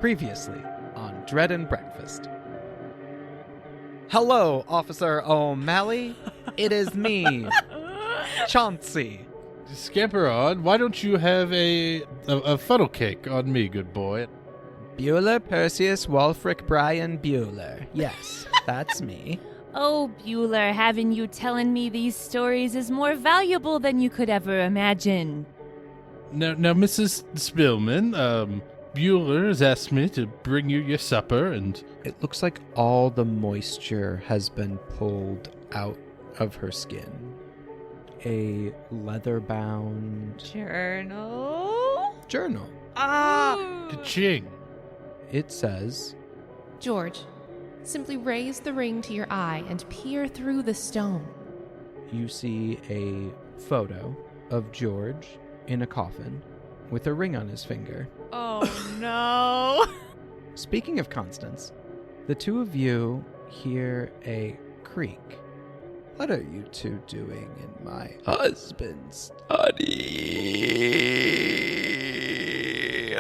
Previously on Dread and Breakfast. Hello, Officer O'Malley. It is me, Chauncey. Scamper on. Why don't you have a funnel cake on me, good boy? Bueller Perseus Wulfric Brian Bueller. Yes, that's me. Oh, Bueller, having you telling me these stories is more valuable than you could ever imagine. Now, Mrs. Spillman, Bueller has asked me to bring you your supper, and It looks like all the moisture has been pulled out of her skin. A leather-bound Journal? ka-ching. It says, George, simply raise the ring to your eye and peer through the stone. you see a photo of George in a coffin with a ring on his finger. Oh, no. Speaking of Constance, the two of you hear a creak. What are you two doing in my husband's study?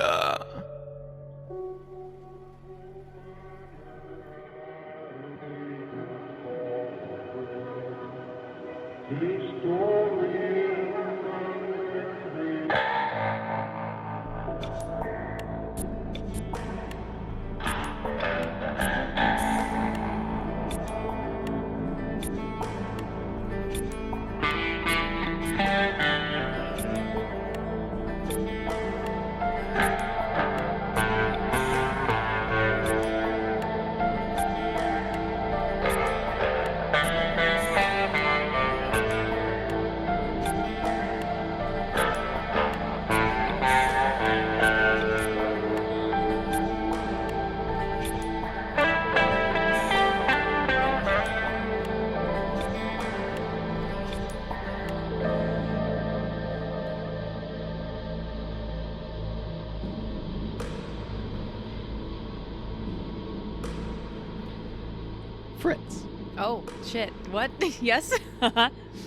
Fritz, Oh, shit. What? Yes?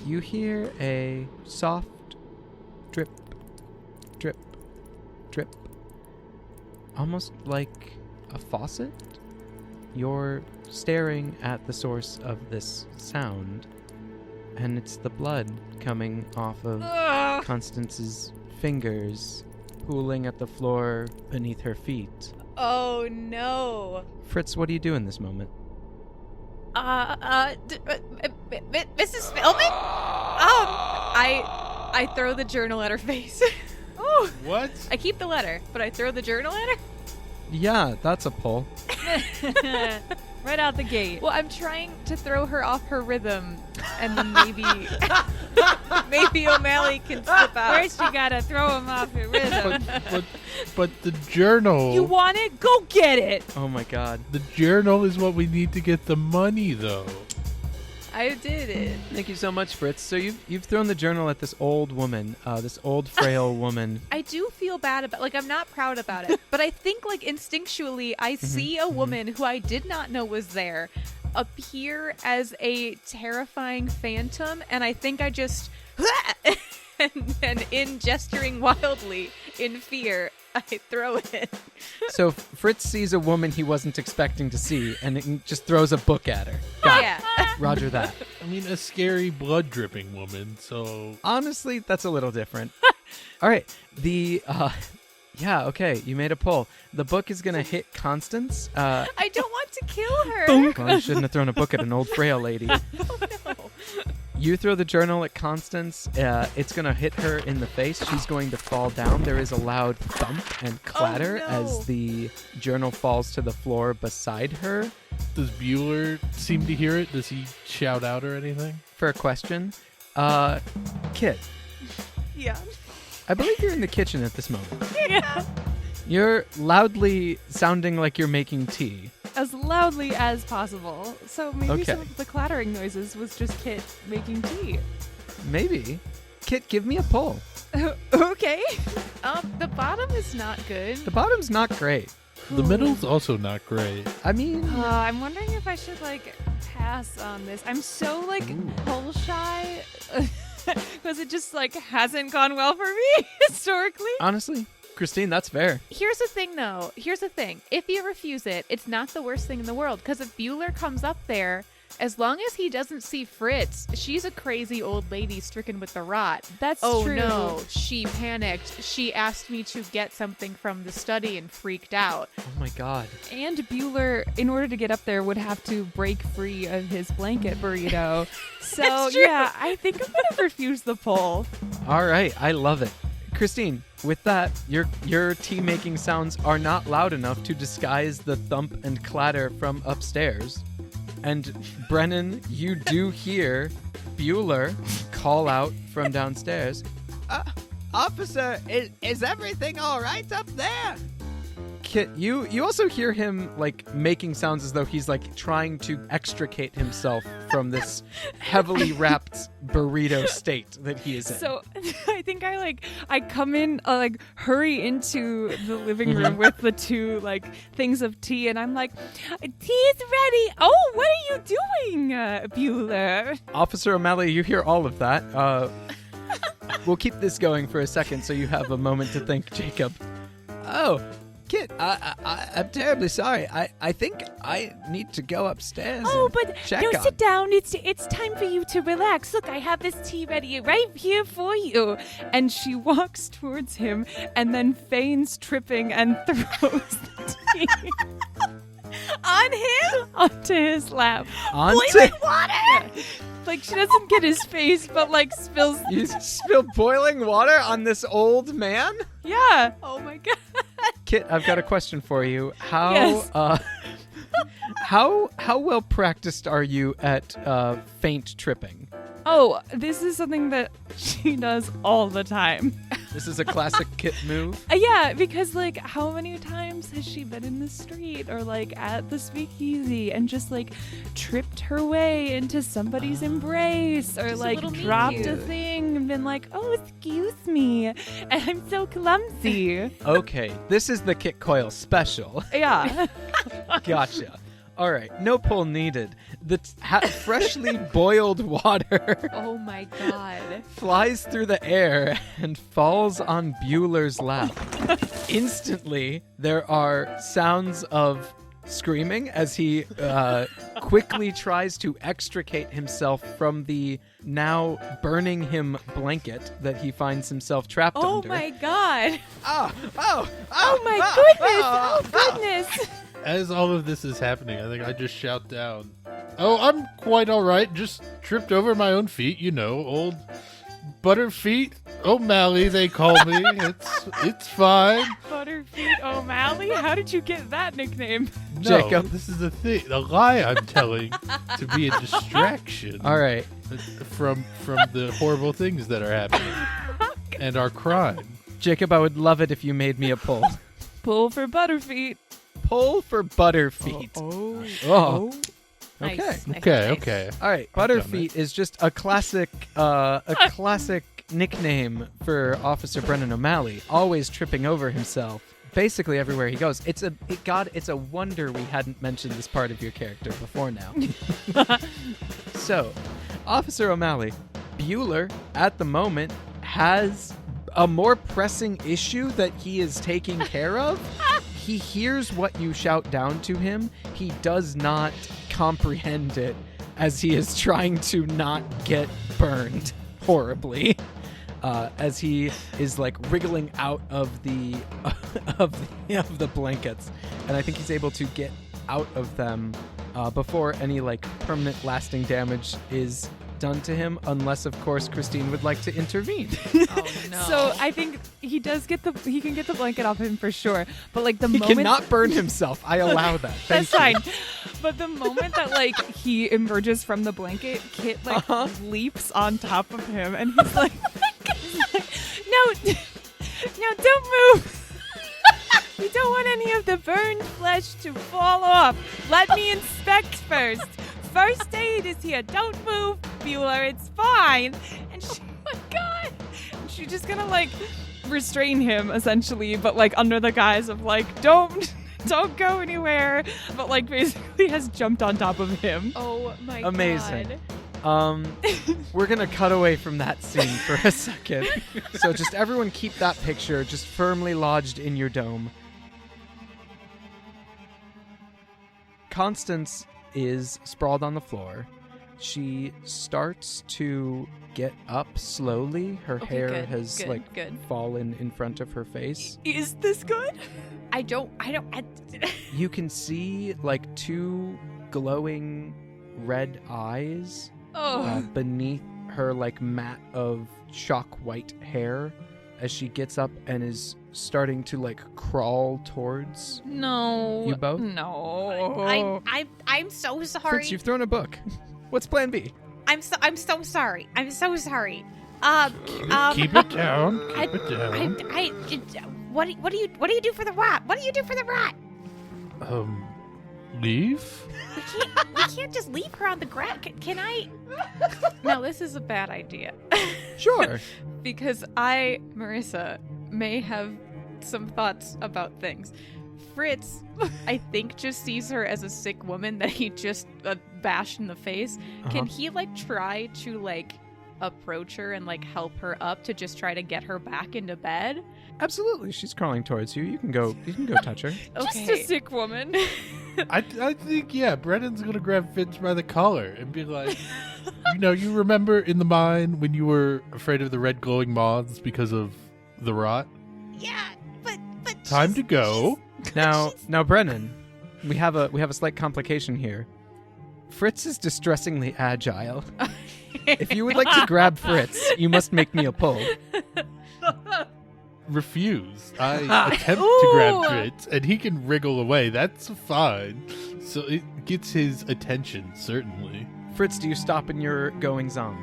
you hear a soft drip, drip, drip, almost like a faucet. You're staring at the source of this sound, and it's the blood coming off of Ugh. Constance's fingers, pooling at the floor beneath her feet. Oh, no. Fritz, what do you do in this moment? Mrs. Spillman? I throw the journal at her face. Oh, What? I keep the letter, but I throw the journal at her. Yeah, that's a pull. Right out the gate. Well, I'm trying to throw her off her rhythm, and then maybe O'Malley can slip out. First, you gotta throw him off your rhythm. But the journal. You want it? Go get it. Oh my god. The journal is what we need to get the money, though. I did it. Thank you so much, Fritz. So you've thrown the journal at this old woman, this old frail woman. I do feel bad about, I'm not proud about it, but I think, instinctually, I see a woman who I did not know was there appear as a terrifying phantom, and I think I just, and in gesturing wildly in fear, I throw it. So Fritz sees a woman he wasn't expecting to see, and it just throws a book at her. Got it. Yeah. Roger that. I mean, a scary blood-dripping woman, so... Honestly, that's a little different. All right. Yeah, okay, you made a pull. The book is going to hit Constance. I don't want to kill her. Well, you shouldn't have thrown a book at an old frail lady. No. You throw the journal at Constance. It's going to hit her in the face. She's going to fall down. There is a loud thump and clatter no. as the journal falls to the floor beside her. Does Bueller seem to hear it? Does he shout out or anything? For a question, Kit, Yeah. I believe you're in the kitchen at this moment. Yeah. You're loudly sounding like you're making tea. As loudly as possible. So maybe Okay. some of the clattering noises was just Kit making tea. Maybe. Kit, give me a pull. Okay. The bottom is not good. The bottom's not great. The middle's also not great. I mean, I'm wondering if I should pass on this. I'm so Ooh. pull shy because it just hasn't gone well for me historically. honestly, Christine, that's fair. Here's the thing, though. Here's the thing. If you refuse it, it's not the worst thing in the world. Because if Bueller comes up there, as long as he doesn't see Fritz, she's a crazy old lady stricken with the rot. That's oh, true. No, she panicked. She asked me to get something from the study and freaked out. Oh my god. And Bueller, in order to get up there, would have to break free of his blanket burrito. So, yeah, I think I'm going to refuse the pull. All right, I love it. Christine, with that, your tea making sounds are not loud enough to disguise the thump and clatter from upstairs. And Brennan, you do hear Bueller call out from downstairs. Officer, is everything all right up there? Kit, you also hear him like making sounds as though he's like trying to extricate himself from this heavily wrapped burrito state that he is in. So I think I come in, hurry into the living room with the two things of tea, and I'm like, tea is ready. Oh, what are you doing, Bueller? Officer O'Malley, you hear all of that. We'll keep this going for a second so you have a moment to think, Jacob. Oh, Kit, I'm terribly sorry. I think I need to go upstairs. Oh, and but check no, on. sit down. It's time for you to relax. Look, I have this tea ready right here for you. And she walks towards him and then feigns tripping and throws the tea On him? onto his lap. Boiling water? Yeah. She doesn't get his face, but spills. You spilled boiling water on this old man? Yeah. Oh my god. Kit, I've got a question for you. Yes. How well practiced are you at faint tripping? Oh, this is something that she does all the time. This is a classic Kit move. Yeah, because how many times has she been in the street or at the speakeasy and just tripped her way into somebody's embrace or Just a little dropped meet a cute. thing and been like, oh, excuse me, and I'm so clumsy. Okay, this is the Kit Coyle special. Yeah. Gotcha. All right, no pull needed. The freshly boiled water Oh my god. flies through the air and falls on Bueller's lap. Instantly, there are sounds of screaming as he quickly tries to extricate himself from the now burning him blanket that he finds himself trapped Oh under. my god. Oh my goodness. Oh goodness. As all of this is happening, I think I just shout down, "Oh, I'm quite all right. Just tripped over my own feet, old Butterfeet O'Malley, they call me. It's fine." Butterfeet O'Malley? How did you get that nickname? No, Jacob. this is the lie I'm telling to be a distraction. All right. From the horrible things that are happening and our crime. Jacob, I would love it if you made me a pull. Pull for Butterfeet. Pull for Butterfeet. Oh. Okay. Nice. Okay. All right. I've done Butterfeet is just a classic nickname for Officer Brennan O'Malley, always tripping over himself basically everywhere he goes. It's a wonder we hadn't mentioned this part of your character before now. So, Officer O'Malley, Bueller at the moment has a more pressing issue that he is taking care of. He hears what you shout down to him. He does not comprehend it as he is trying to not get burned horribly. As he is wriggling out of the of the blankets, and I think he's able to get out of them before any permanent lasting damage is done to him, unless of course Christine would like to intervene. Oh no. So I think he can get the blanket off him for sure. But the He moment cannot burn himself. I allow that. that's Thank fine. But the moment that he emerges from the blanket, Kit leaps on top of him and he's like, no, don't move. We don't want any of the burned flesh to fall off. Let me inspect first. First aid is here. Don't move, Bueller. It's fine. And she, oh my God. And she's just gonna restrain him essentially, but under the guise of don't go anywhere. But basically has jumped on top of him. Oh my Amazing. god. We're gonna cut away from that scene for a second. So just everyone keep that picture just firmly lodged in your dome. Constance is sprawled on the floor. She starts to get up slowly. Her hair good, has good. fallen in front of her face. Is this good? I don't. You can see like two glowing red eyes beneath her like mat of chalk white hair as she gets up and is starting to like crawl towards No. you both. No. I'm so sorry. Fritz, you've thrown a book. What's plan B? I'm so sorry. I'm so sorry. Keep it down. Keep it down. What do you do for the rat? What do you do for the rat? Leave? We can't just leave her on the ground. Can I? No, this is a bad idea. Sure. Because I, Marissa, may have some thoughts about things. Fritz, I think, just sees her as a sick woman that he just bashed in the face. Can he try to approach her and help her up to just try to get her back into bed? Absolutely. She's crawling towards you. You can go touch her. Okay. Just a sick woman. I think, Brennan's going to grab Fitz by the collar and be like, you remember in the mine when you were afraid of the red glowing moths because of the rot? Yeah, but Time to go. Now, Brennan, we have a slight complication here. Fritz is distressingly agile. If you would like to grab Fritz, you must make me a pull. Refuse. I attempt to grab Fritz, and he can wriggle away. That's fine. So it gets his attention, certainly. Fritz, do you stop in your goings on?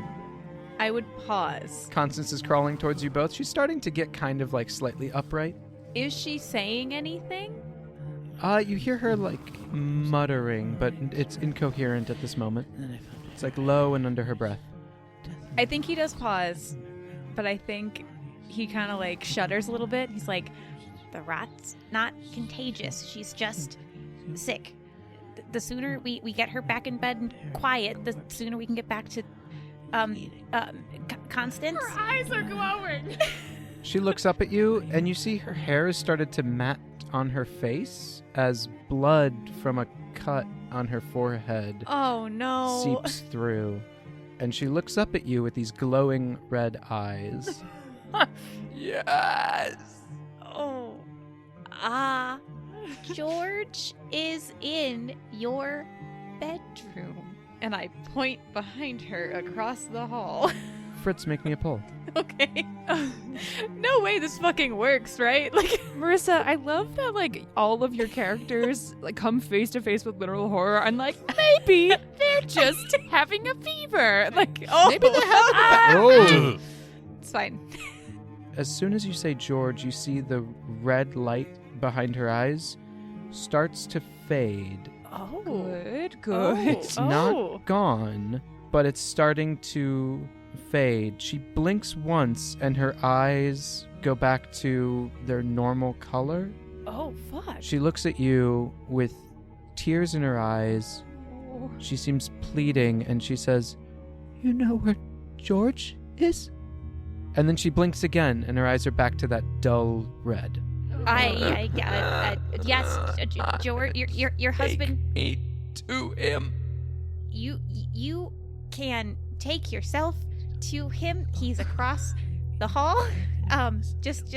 I would pause. Constance is crawling towards you both. She's starting to get kind of slightly upright. Is she saying anything? You hear her muttering, but it's incoherent at this moment. It's low and under her breath. I think he does pause, but I think he kind of shudders a little bit. He's like, the rat's not contagious. She's just sick. The sooner we get her back in bed and quiet, the sooner we can get back to Constance. Her eyes are glowing. She looks up at you, and you see her hair has started to mat on her face as blood from a cut on her forehead Oh no. seeps through. And she looks up at you with these glowing red eyes. Yes. Oh. George is in your bedroom. And I point behind her across the hall. Fritz, make me a pull. Okay. No way this fucking works, right? Marissa, I love that all of your characters come face to face with literal horror and maybe they're just having a fever. Maybe they're having Oh! It's fine. As soon as you say George, you see the red light behind her eyes starts to fade. Oh. good. It's not gone, but it's starting to fade. She blinks once and her eyes go back to their normal color. Oh, fuck. She looks at you with tears in her eyes. She seems pleading and she says, "You know where George is?" And then she blinks again and her eyes are back to that dull red. Yes, George, your husband. Take me to him. You can take yourself to him. He's across the hall. Just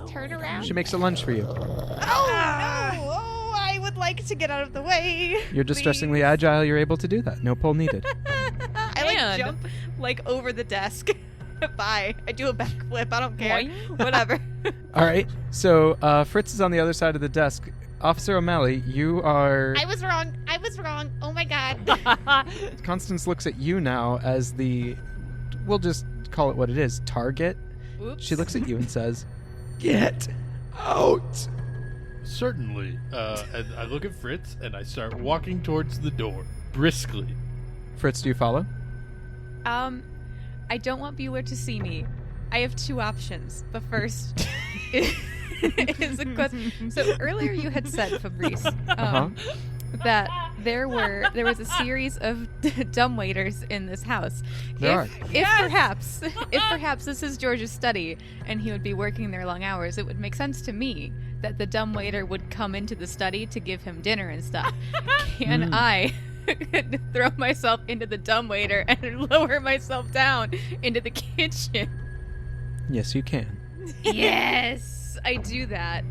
turn around. She makes a lunge for you. Oh no! Oh, I would like to get out of the way. You're distressingly agile. You're able to do that. No pull needed. I jump over the desk. Bye. I do a backflip. I don't care. Whatever. All right. So Fritz is on the other side of the desk. Officer O'Malley, you are... I was wrong. Oh my god. Constance looks at you now as the... We'll just call it what it is. Target. Oops. She looks at you and says, Get out. Certainly. And I look at Fritz and I start walking towards the door, briskly. Fritz, do you follow? I don't want Bueller to see me. I have two options. The first is a question. So earlier you had said, Fabrice, that there was a series of dumbwaiters in this house. If perhaps this is George's study and he would be working there long hours, it would make sense to me that the dumbwaiter would come into the study to give him dinner and stuff. Can I throw myself into the dumbwaiter and lower myself down into the kitchen? Yes, you can. Yes, I do that.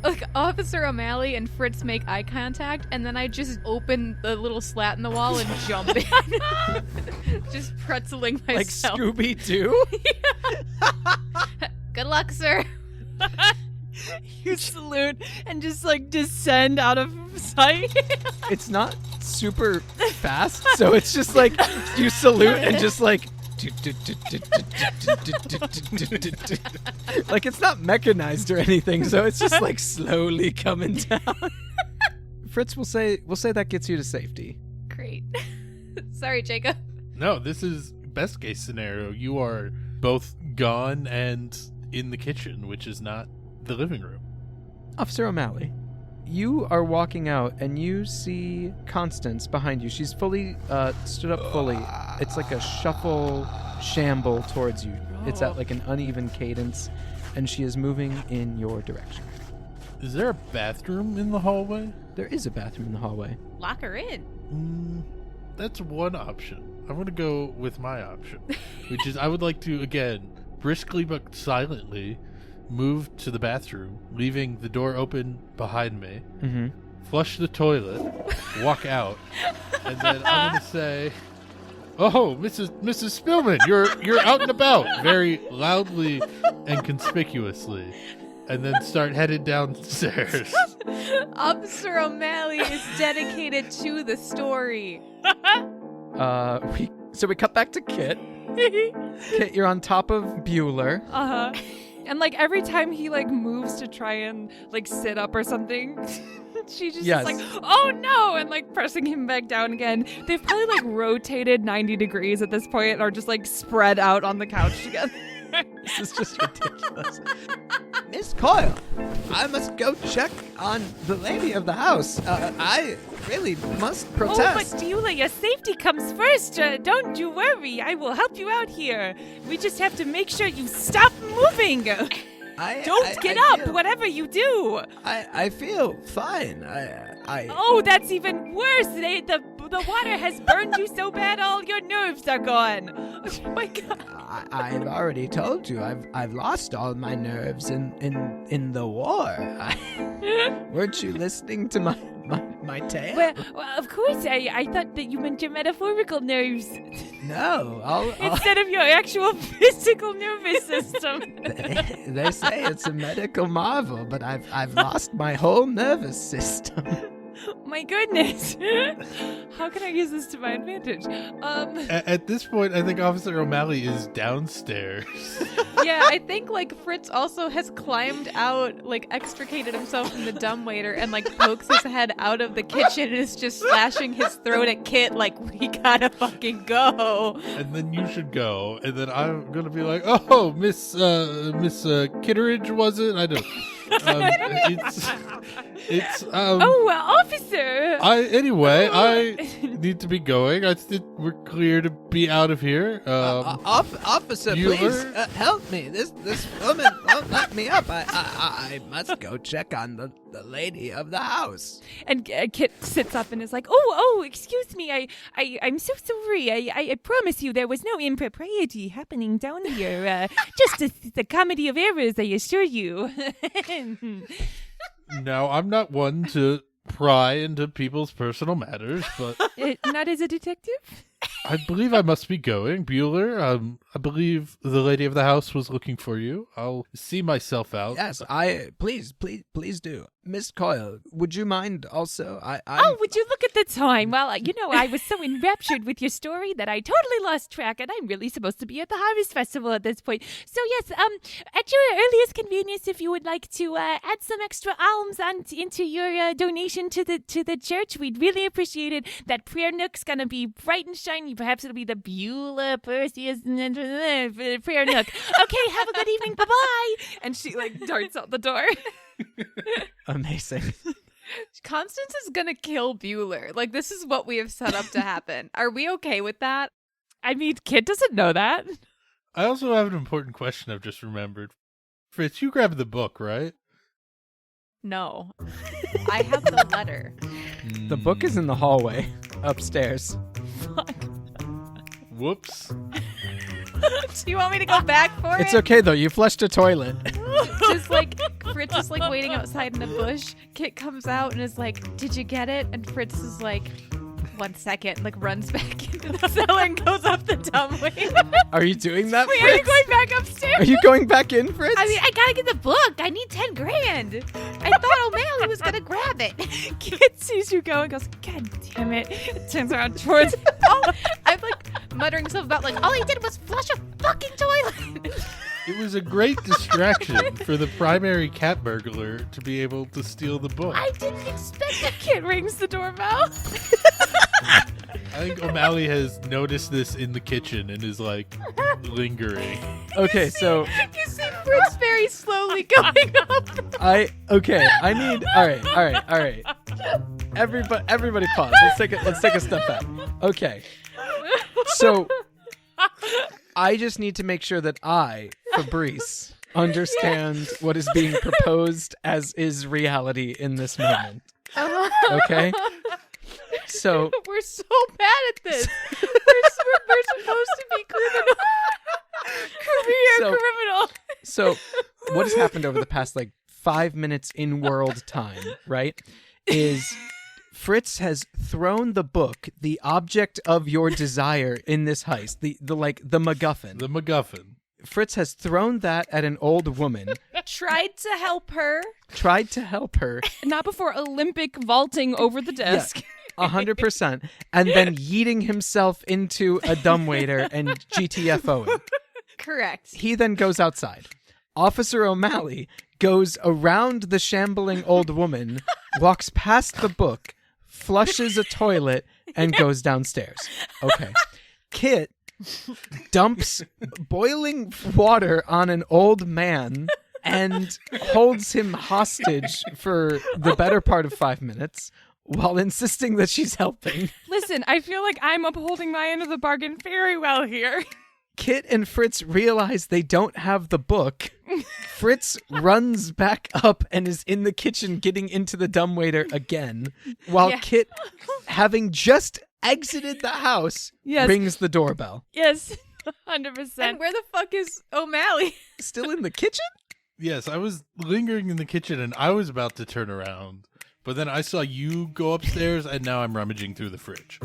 Like, Officer O'Malley and Fritz make eye contact, and then I just open the little slat in the wall and jump in. Just pretzeling myself. Like Scooby-Doo? Good luck, sir. You salute and just like descend out of sight. It's not super fast, so it's just like you salute and just like like it's not mechanized or anything, so it's just like slowly coming down. Fritz will say that gets you to safety. Great. Sorry, Jacob. No, this is best case scenario. You are both gone and in the kitchen, which is not the living room. Officer O'Malley, you are walking out and you see Constance behind you. She's fully stood up fully. It's like a shamble towards you. It's at like an uneven cadence, and she is moving in your direction. Is there a bathroom in the hallway? There is a bathroom in the hallway. Lock her in. That's one option. I'm going to go with my option, which is I would like to, again, briskly but silently move to the bathroom, leaving the door open behind me, flush the toilet, walk out, and then I'm going to say, "Oh, Mrs. Spillman, you're out and about," very loudly and conspicuously, and then start headed downstairs. Officer O'Malley is dedicated to the story. We cut back to Kit. Kit, you're on top of Bueller. And like every time he like moves to try and like sit up or something, she just is like, "Oh no," and like pressing him back down again. They've probably like rotated 90 degrees at this point and are just like spread out on the couch together. This is just ridiculous. Miss Coyle, I must go check on the lady of the house. I really must protest. Oh, but Beulah, your safety comes first. Don't you worry. I will help you out here. We just have to make sure you stop moving. Don't get up, whatever you do. I feel fine. Oh, that's even worse. The water has burned you so bad, all your nerves are gone. Oh my God. I've already told you, I've lost all my nerves in the war. Weren't you listening to my tale? Well, of course. I thought that you meant your metaphorical nerves. No, instead of your actual physical nervous system. They say it's a medical marvel, but I've lost my whole nervous system. My goodness. How can I use this to my advantage? At this point, I think Officer O'Malley is downstairs. Yeah, I think like Fritz also has climbed out, like extricated himself from the dumbwaiter and like pokes his head out of the kitchen and is just slashing his throat at Kit like, "We gotta fucking go." And then you should go, and then I'm gonna be like, "Oh, Miss Kitteridge, was it? I don't." Officer. I need to be going. I think we're clear to be out of here. Officer, Bueller? please help me. This woman won't let me up. I must go check on the lady of the house. And Kit sits up and is like, "Oh, excuse me. I'm so sorry. I promise you there was no impropriety happening down here. Just the comedy of errors, I assure you." Now, I'm not one to pry into people's personal matters, but Not as a detective? I believe I must be going. Bueller, I believe the lady of the house was looking for you. I'll see myself out. Yes, please do. Miss Coyle, would you mind also? Oh, would you look at the time? Well, I was so enraptured with your story that I totally lost track, and I'm really supposed to be at the Harvest Festival at this point. So yes, at your earliest convenience, if you would like to add some extra alms into your donation to the church, we'd really appreciate it. That prayer nook's gonna be bright and shiny. Perhaps it'll be the Beulah Perseus prayer nook. Okay, have a good evening. Bye-bye. And she like darts out the door. Amazing. She Constance is gonna kill Bueller. Like, this is what we have set up to happen. Are we okay with that? I mean, Kit doesn't know that. I also have an important question I've just remembered. Fritz, you grabbed the book, right? No. I have the letter. The book is in the hallway upstairs. Whoops. Do you want me to go back for It's it? okay though. You flushed a toilet. Just like Fritz is like waiting outside in a bush. Kit comes out and is like, "Did you get it?" And Fritz is like, 1 second, like runs back into the cellar and goes up the dumbway. Are you doing that, Wait, Fritz? are you going back upstairs? Are you going back in, Fritz? I mean, I gotta get the book. I need 10 grand. I thought O'Malley was gonna grab it. Kit sees you go and goes, God damn it. Turns around towards I'm like muttering stuff about like, all he did was flush a fucking toilet. It was a great distraction for the primary cat burglar to be able to steal the book. I didn't expect it. Kit rings the doorbell. I think O'Malley has noticed this in the kitchen and is like lingering. Okay, so You see Fritz very slowly going up. I need all right. Everybody pause. Let's take a step back. Okay. So I just need to make sure that I, Fabrice, understand what is being proposed as is reality in this moment. Okay? So We're so bad at this. We're supposed to be criminal. Criminal. So what has happened over the past 5 minutes in world time, right? Is Fritz has thrown the book, the object of your desire in this heist, the MacGuffin. The MacGuffin. Fritz has thrown that at an old woman, Tried to help her. tried to help her Not before Olympic vaulting over the desk. 100%, and then yeeting himself into a dumbwaiter and GTFOing. Correct. He then goes outside. Officer O'Malley goes around the shambling old woman, walks past the book, flushes a toilet, and goes downstairs. Okay. Kit dumps boiling water on an old man and holds him hostage for the better part of 5 minutes while insisting that she's helping. Listen, I feel like I'm upholding my end of the bargain very well here. Kit and Fritz realize they don't have the book. Fritz runs back up and is in the kitchen getting into the dumbwaiter again, while Yeah. Kit, having just exited the house, Yes. rings the doorbell. Yes, 100%. And where the fuck is O'Malley? Still in the kitchen? Yes, I was lingering in the kitchen and I was about to turn around. But then I saw you go upstairs and now I'm rummaging through the fridge.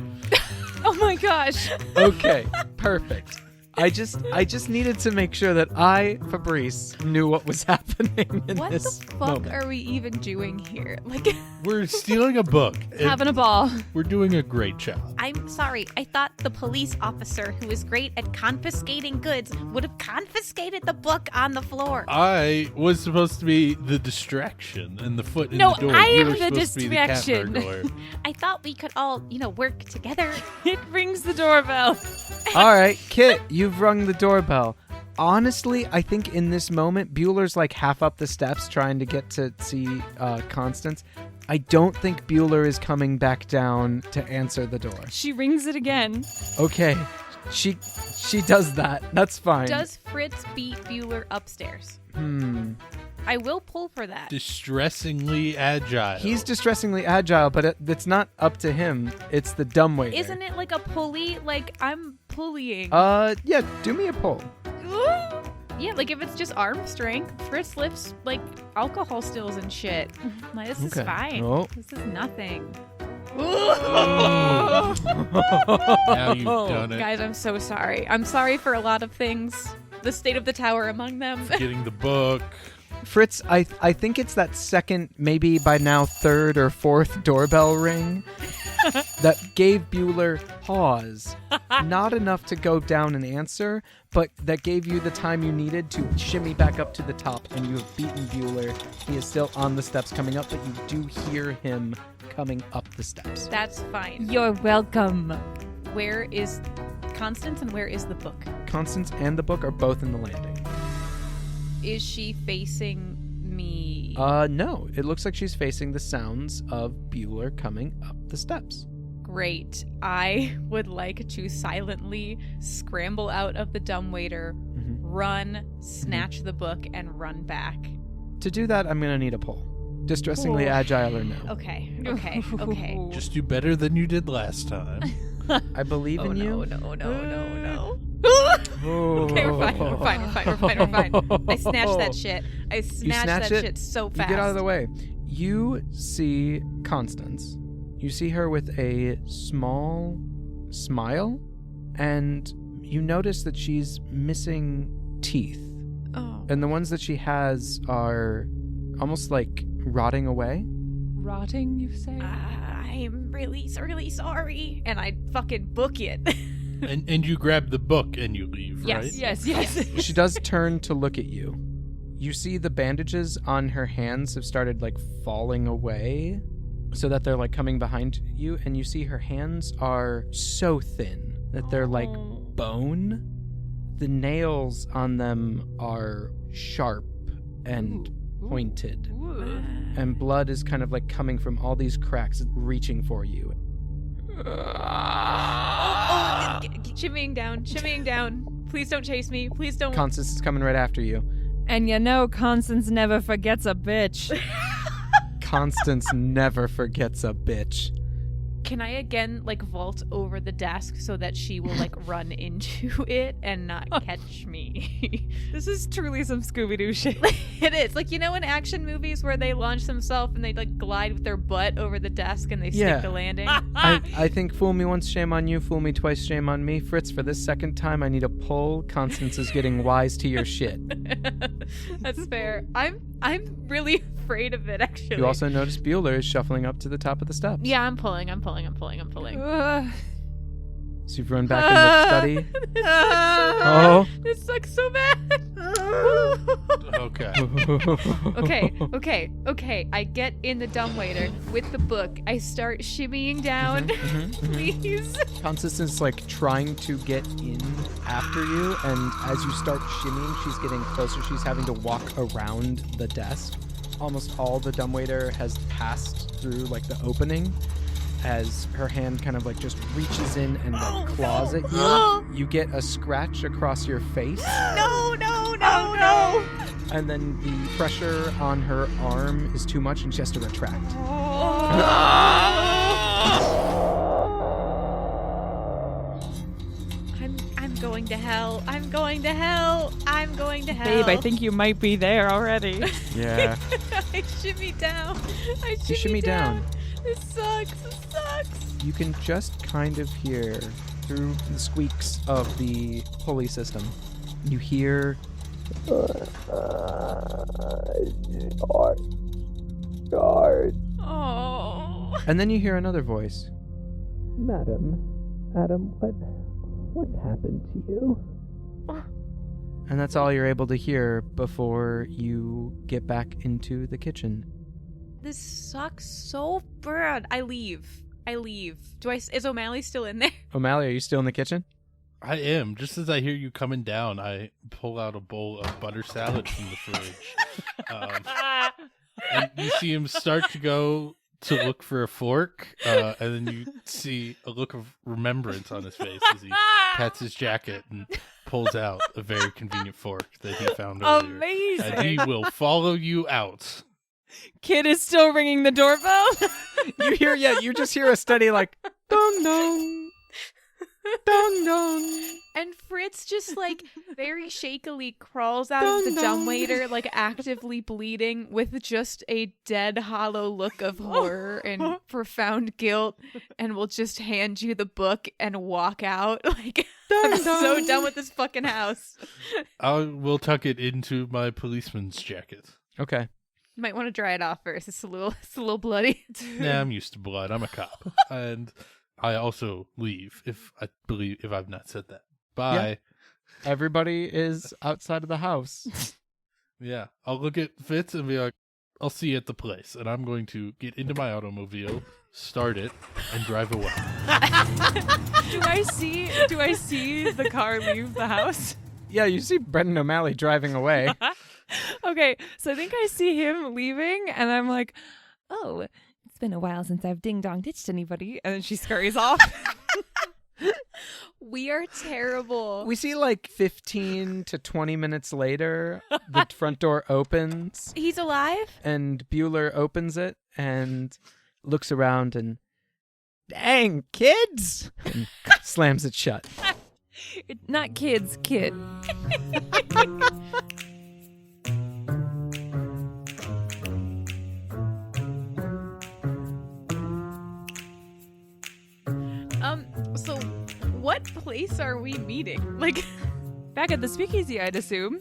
Oh my gosh. Okay, perfect. I just needed to make sure that I, Fabrice, knew what was happening in What this the fuck moment. are we even doing here? Like, We're stealing a book. and Having a ball. We're doing a great job. I'm sorry. I thought the police officer who is great at confiscating goods would have confiscated the book on the floor. I was supposed to be the distraction and the foot in No, the door. I You am were the supposed to be the cat distraction. burglar. I thought we could all, work together. It rings the doorbell. All right, Kit, you've rung the doorbell. Honestly, I think in this moment, Bueller's half up the steps trying to get to see Constance. I don't think Bueller is coming back down to answer the door. She rings it again. Okay, she does that. That's fine. Does Fritz beat Bueller upstairs? I will pull for that. Distressingly agile. He's distressingly agile, but it's not up to him. It's the dumbwaiter. Isn't it like a pulley? Like, I'm pulleying. Yeah, do me a pull. Yeah, like if it's just arm strength, Fritz lifts like alcohol stills and shit. Like, this is Okay. fine. Oh. This is nothing. Now you've done it. Guys, I'm so sorry. I'm sorry for a lot of things. The state of the tower among them. Getting the book. Fritz, I think it's that second, maybe by now third or fourth doorbell ring that gave Bueller pause. Not enough to go down and answer, but that gave you the time you needed to shimmy back up to the top, and you have beaten Bueller. He is still on the steps coming up, but you do hear him coming up the steps. That's fine. You're welcome. Where is Constance and where is the book? Constance and the book are both in the landing. Is she facing me? No. It looks like she's facing the sounds of Bueller coming up the steps. Great. I would like to silently scramble out of the dumbwaiter, run, snatch the book, and run back. To do that, I'm going to need a pull. Distressingly agile or no. Okay. Just do better than you did last time. I believe in you. No. Oh. Okay, we're fine. I snatched that shit. I snatched that shit so fast. You get out of the way. You see Constance. You see her with a small smile, and you notice that she's missing teeth. Oh. And the ones that she has are almost like rotting away. Rotting, you say? I'm really sorry. And I fucking book it. and you grab the book and you leave, right? Yes. She does turn to look at you. You see the bandages on her hands have started like falling away so that they're like coming behind you, and you see her hands are so thin that they're like bone. The nails on them are sharp and pointed. And blood is kind of like coming from all these cracks reaching for you. Shimmying down. Please don't chase me. Please don't. Constance is coming right after you. And you know Constance never forgets a bitch. Constance never forgets a bitch. Can I again like vault over the desk so that she will like run into it and not catch me? This is truly some Scooby-Doo shit. It is. Like, you know in action movies where they launch themselves and they like glide with their butt over the desk and they stick the landing? I think fool me once, shame on you. Fool me twice, shame on me. Fritz, for this second time, I need a pull. Constance is getting wise to your shit. That's fair. I'm really afraid of it, actually. You also notice Bueller is shuffling up to the top of the steps. Yeah, I'm pulling. So you've run back in the study. Oh. This sucks so bad. Okay. Okay. I get in the dumbwaiter with the book. I start shimmying down. Please. Constance is like trying to get in after you, and as you start shimmying, she's getting closer. She's having to walk around the desk. Almost all the dumbwaiter has passed through like the opening. As her hand kind of like just reaches in and like claws at you, you get a scratch across your face. No. And then the pressure on her arm is too much and she has to retract. I'm going to hell. I'm going to hell. Babe, I think you might be there already. Yeah. I shimmy down. You shimmy down. This sucks. You can just kind of hear through the squeaks of the pulley system. You hear Oh. and then you hear another voice. Adam, what happened to you? And that's all you're able to hear before you get back into the kitchen. This sucks so bad. I leave. Is O'Malley still in there? O'Malley, are you still in the kitchen? I am. Just as I hear you coming down, I pull out a bowl of butter salad from the fridge. And you see him start to go to look for a fork, and then you see a look of remembrance on his face as he pats his jacket and pulls out a very convenient fork that he found earlier. Amazing. And he will follow you out. Kid is still ringing the doorbell. You just hear a steady like dong dong. Dong dong. And Fritz just like very shakily crawls out of the dumbwaiter, like actively bleeding, with just a dead, hollow look of horror and profound guilt, and will just hand you the book and walk out. Like, I'm so done with this fucking house. I will tuck it into my policeman's jacket. Okay. You might want to dry it off first. It's a little bloody. Nah, I'm used to blood. I'm a cop. And I also leave if I've not said that. Bye. Yeah. Everybody is outside of the house. Yeah. I'll look at Fitz and be like, I'll see you at the place. And I'm going to get into my automobile, start it, and drive away. Do I see the car leave the house? Yeah, you see Brendan O'Malley driving away. Okay, so I think I see him leaving, and I'm like, oh, it's been a while since I've ding-dong ditched anybody. And then she scurries off. We are terrible. We see like 15 to 20 minutes later, the front door opens. He's alive? And Bueller opens it and looks around and, dang, kids! And slams it shut. Not kids, kid. So what place are we meeting? Like, Back at the speakeasy, I'd assume.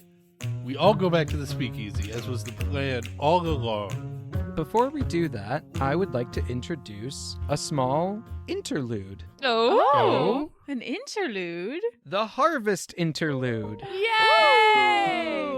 We all go back to the speakeasy, as was the plan all along. Before we do that, I would like to introduce a small interlude. Oh. an interlude? The Harvest Interlude. Yay!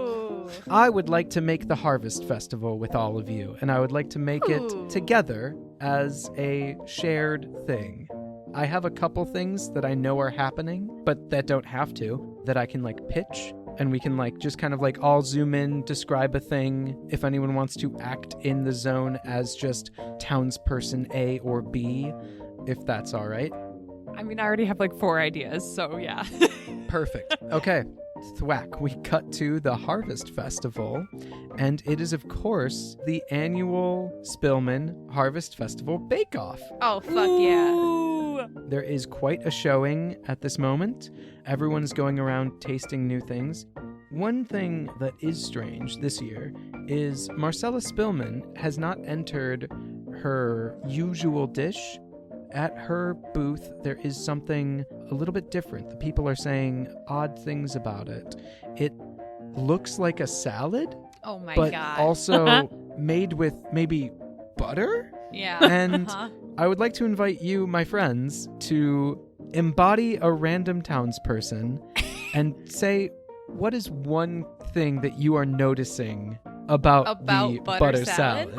I would like to make the Harvest Festival with all of you, and I would like to make Ooh. it together as a shared thing. I have a couple things that I know are happening, but that don't have to, that I can like pitch, and we can like just kind of like all zoom in, describe a thing. If anyone wants to act in the zone as just townsperson A or B, if that's all right. I mean, I already have like 4 ideas, so yeah. Perfect. Okay. Thwack. We cut to the Harvest Festival, and it is, of course, the annual Spillman Harvest Festival Bake-Off. Oh, fuck yeah. Ooh. There is quite a showing at this moment. Everyone's going around tasting new things. One thing that is strange this year is Marcella Spillman has not entered her usual dish. At her booth, there is something a little bit different. The people are saying odd things about it. It looks like a salad, Oh my but god. also made with maybe butter. Yeah. And Uh-huh. I would like to invite you, my friends, to embody a random townsperson and say, what is one thing that you are noticing about the butter salad?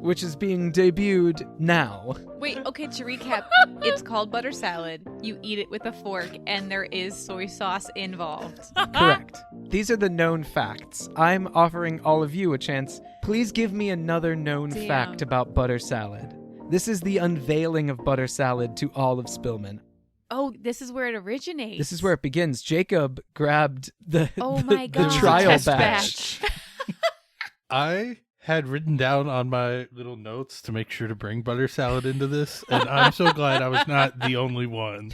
which is being debuted now. Wait, okay, to recap, it's called butter salad. You eat it with a fork, and there is soy sauce involved. Correct. These are the known facts. I'm offering all of you a chance. Please give me another known Damn. fact about butter salad. This is the unveiling of butter salad to all of Spillman. Oh, this is where it originates. This is where it begins. Jacob grabbed the, Oh the, my the god. trial Test batch. I had written down on my little notes to make sure to bring butter salad into this, and I'm so glad I was not the only one.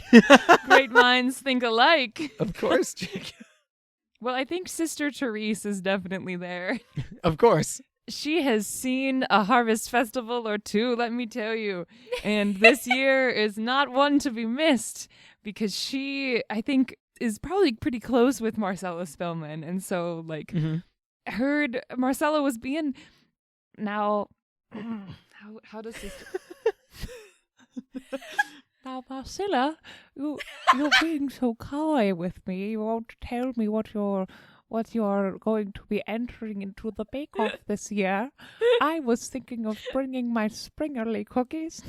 Great minds think alike. Of course, Jacob. Well, I think Sister Therese is definitely there. Of course. She has seen a harvest festival or two, let me tell you. And this year is not one to be missed because she, I think, is probably pretty close with Marcella Spillman. And so, like, heard Marcella was being... Now, how does this... Now, Marcella, you're being so coy with me. You won't tell me what you're going to be entering into the bake-off this year. I was thinking of bringing my Springerly cookies.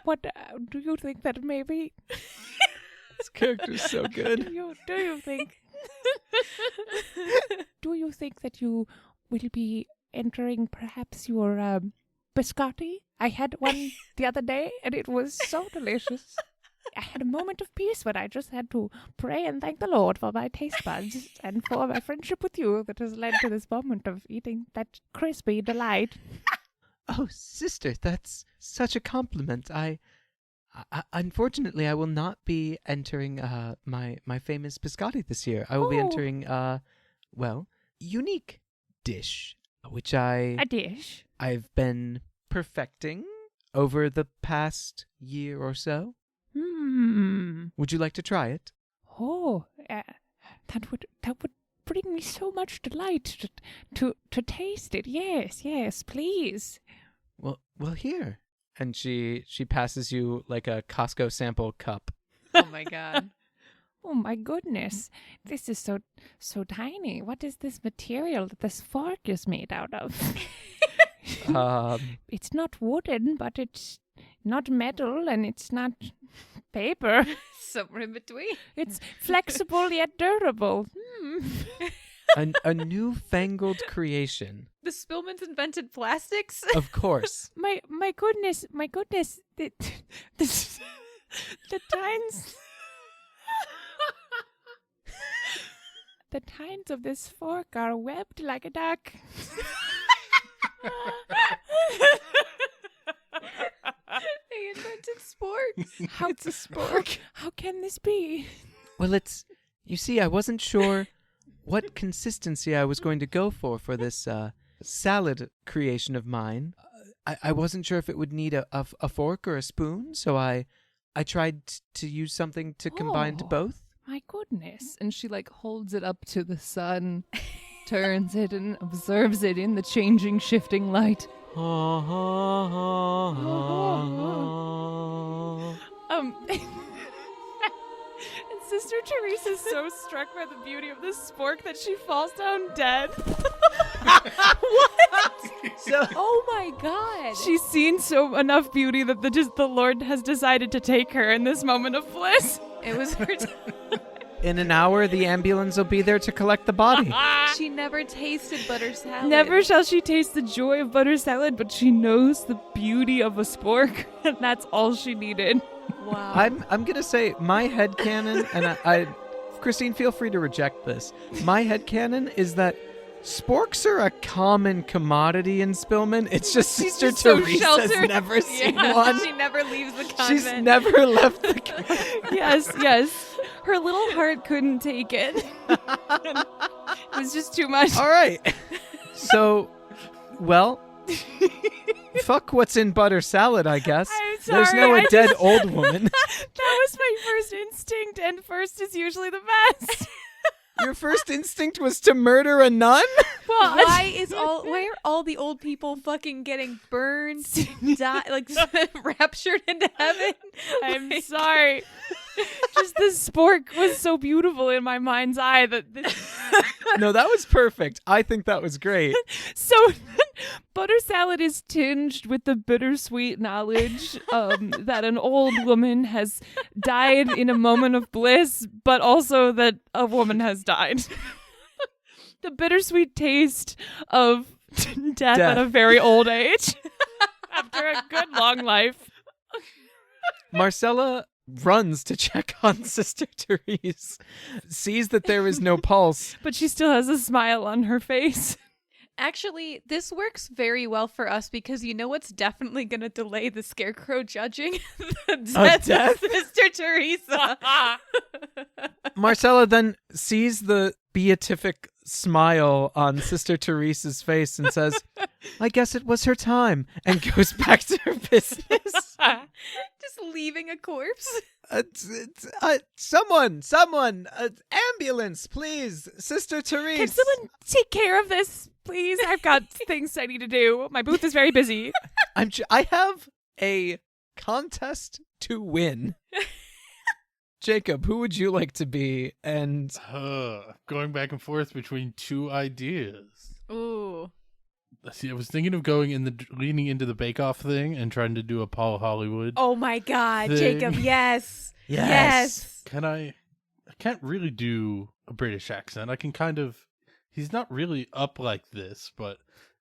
What do you think that maybe? This character's so good. Do you think? Do you think that you will be entering perhaps your biscotti? I had one the other day, and it was so delicious. I had a moment of peace when I just had to pray and thank the Lord for my taste buds and for my friendship with you that has led to this moment of eating that crispy delight. Oh, sister, that's such a compliment. I unfortunately, I will not be entering my famous biscotti this year. I will be entering unique dish, which A dish? I've been perfecting over the past year or so. Would you like to try it? Oh, that would bring me so much delight to taste it. Yes, please. Well, here. And she passes you like a Costco sample cup. Oh my god. Oh my goodness, this is so tiny. What is this material that this fork is made out of? Um, It's not wooden, but it's not metal, and it's not paper. Somewhere in between. It's flexible yet durable. A newfangled creation. The Spillmans invented plastics? Of course. My goodness. The tines. The tines of this fork are webbed like a duck. They invented sporks. How, it's a spork. How can this be? Well, you see, I wasn't sure what consistency I was going to go for this salad creation of mine. I wasn't sure if it would need a fork or a spoon, so I tried to use something to combine both. My goodness. And she holds it up to the sun, turns it and observes it in the changing, shifting light. And Sister Teresa's so struck by the beauty of this spork that she falls down dead. Oh my god. She's seen enough beauty that the Lord has decided to take her in this moment of bliss. It was her In an hour, the ambulance will be there to collect the body. She never tasted butter salad. Never shall she taste the joy of butter salad, but she knows the beauty of a spork, and that's all she needed. Wow. I'm gonna say my headcanon, and I Christine, feel free to reject this. My headcanon is that sporks are a common commodity in Spillman. It's just Sister just so Teresa's sheltered. never seen Yeah, one. She never leaves the convent. She's never left the convent. Yes. Her little heart couldn't take it. It was just too much. All right. So, well, fuck what's in butter salad, I guess. I'm There's sorry, no I a dead old woman. That was my first instinct, and first is usually the best. Your first instinct was to murder a nun? Well, Why are all the old people fucking getting burned, raptured into heaven? I'm sorry. Just this spork was so beautiful in my mind's eye that No, that was perfect. I think that was great. So butter salad is tinged with the bittersweet knowledge that an old woman has died in a moment of bliss, but also that a woman has died. The bittersweet taste of death at a very old age after a good long life. Marcella runs to check on Sister Therese, sees that there is no pulse. But she still has a smile on her face. Actually, this works very well for us because you know what's definitely going to delay the scarecrow judging? The death of Sister Teresa. Marcella then sees the beatific smile on Sister Teresa's face and says, I guess it was her time, and goes back to her business. Just leaving a corpse. Someone, ambulance, please, Sister Therese. Can someone take care of this, please? I've got things I need to do. My booth is very busy. I have a contest to win. Jacob, who would you like to be? And going back and forth between two ideas. Ooh. See, I was thinking of leaning into the Bake Off thing and trying to do a Paul Hollywood. Oh my God, thing. Jacob, yes. Yes. I can't really do a British accent. I can he's not really up like this, but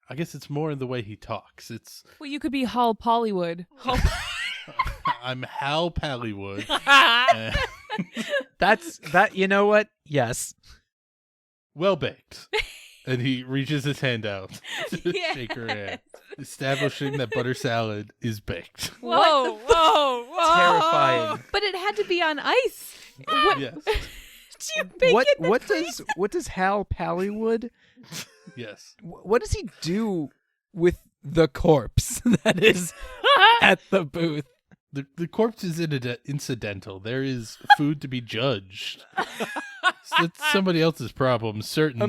I guess it's more in the way he talks. Well, you could be Hal Pollywood. I'm Hal Pallywood. You know what? Yes. Well baked. And he reaches his hand out to shake her hand, establishing that butter salad is baked. Whoa. Terrifying. But it had to be on ice. What? Yes. Did you bake it? What does Hal Pallywood? Yes. What does he do with the corpse that is at the booth? The corpse is incidental. There is food to be judged. That's somebody else's problem, certainly.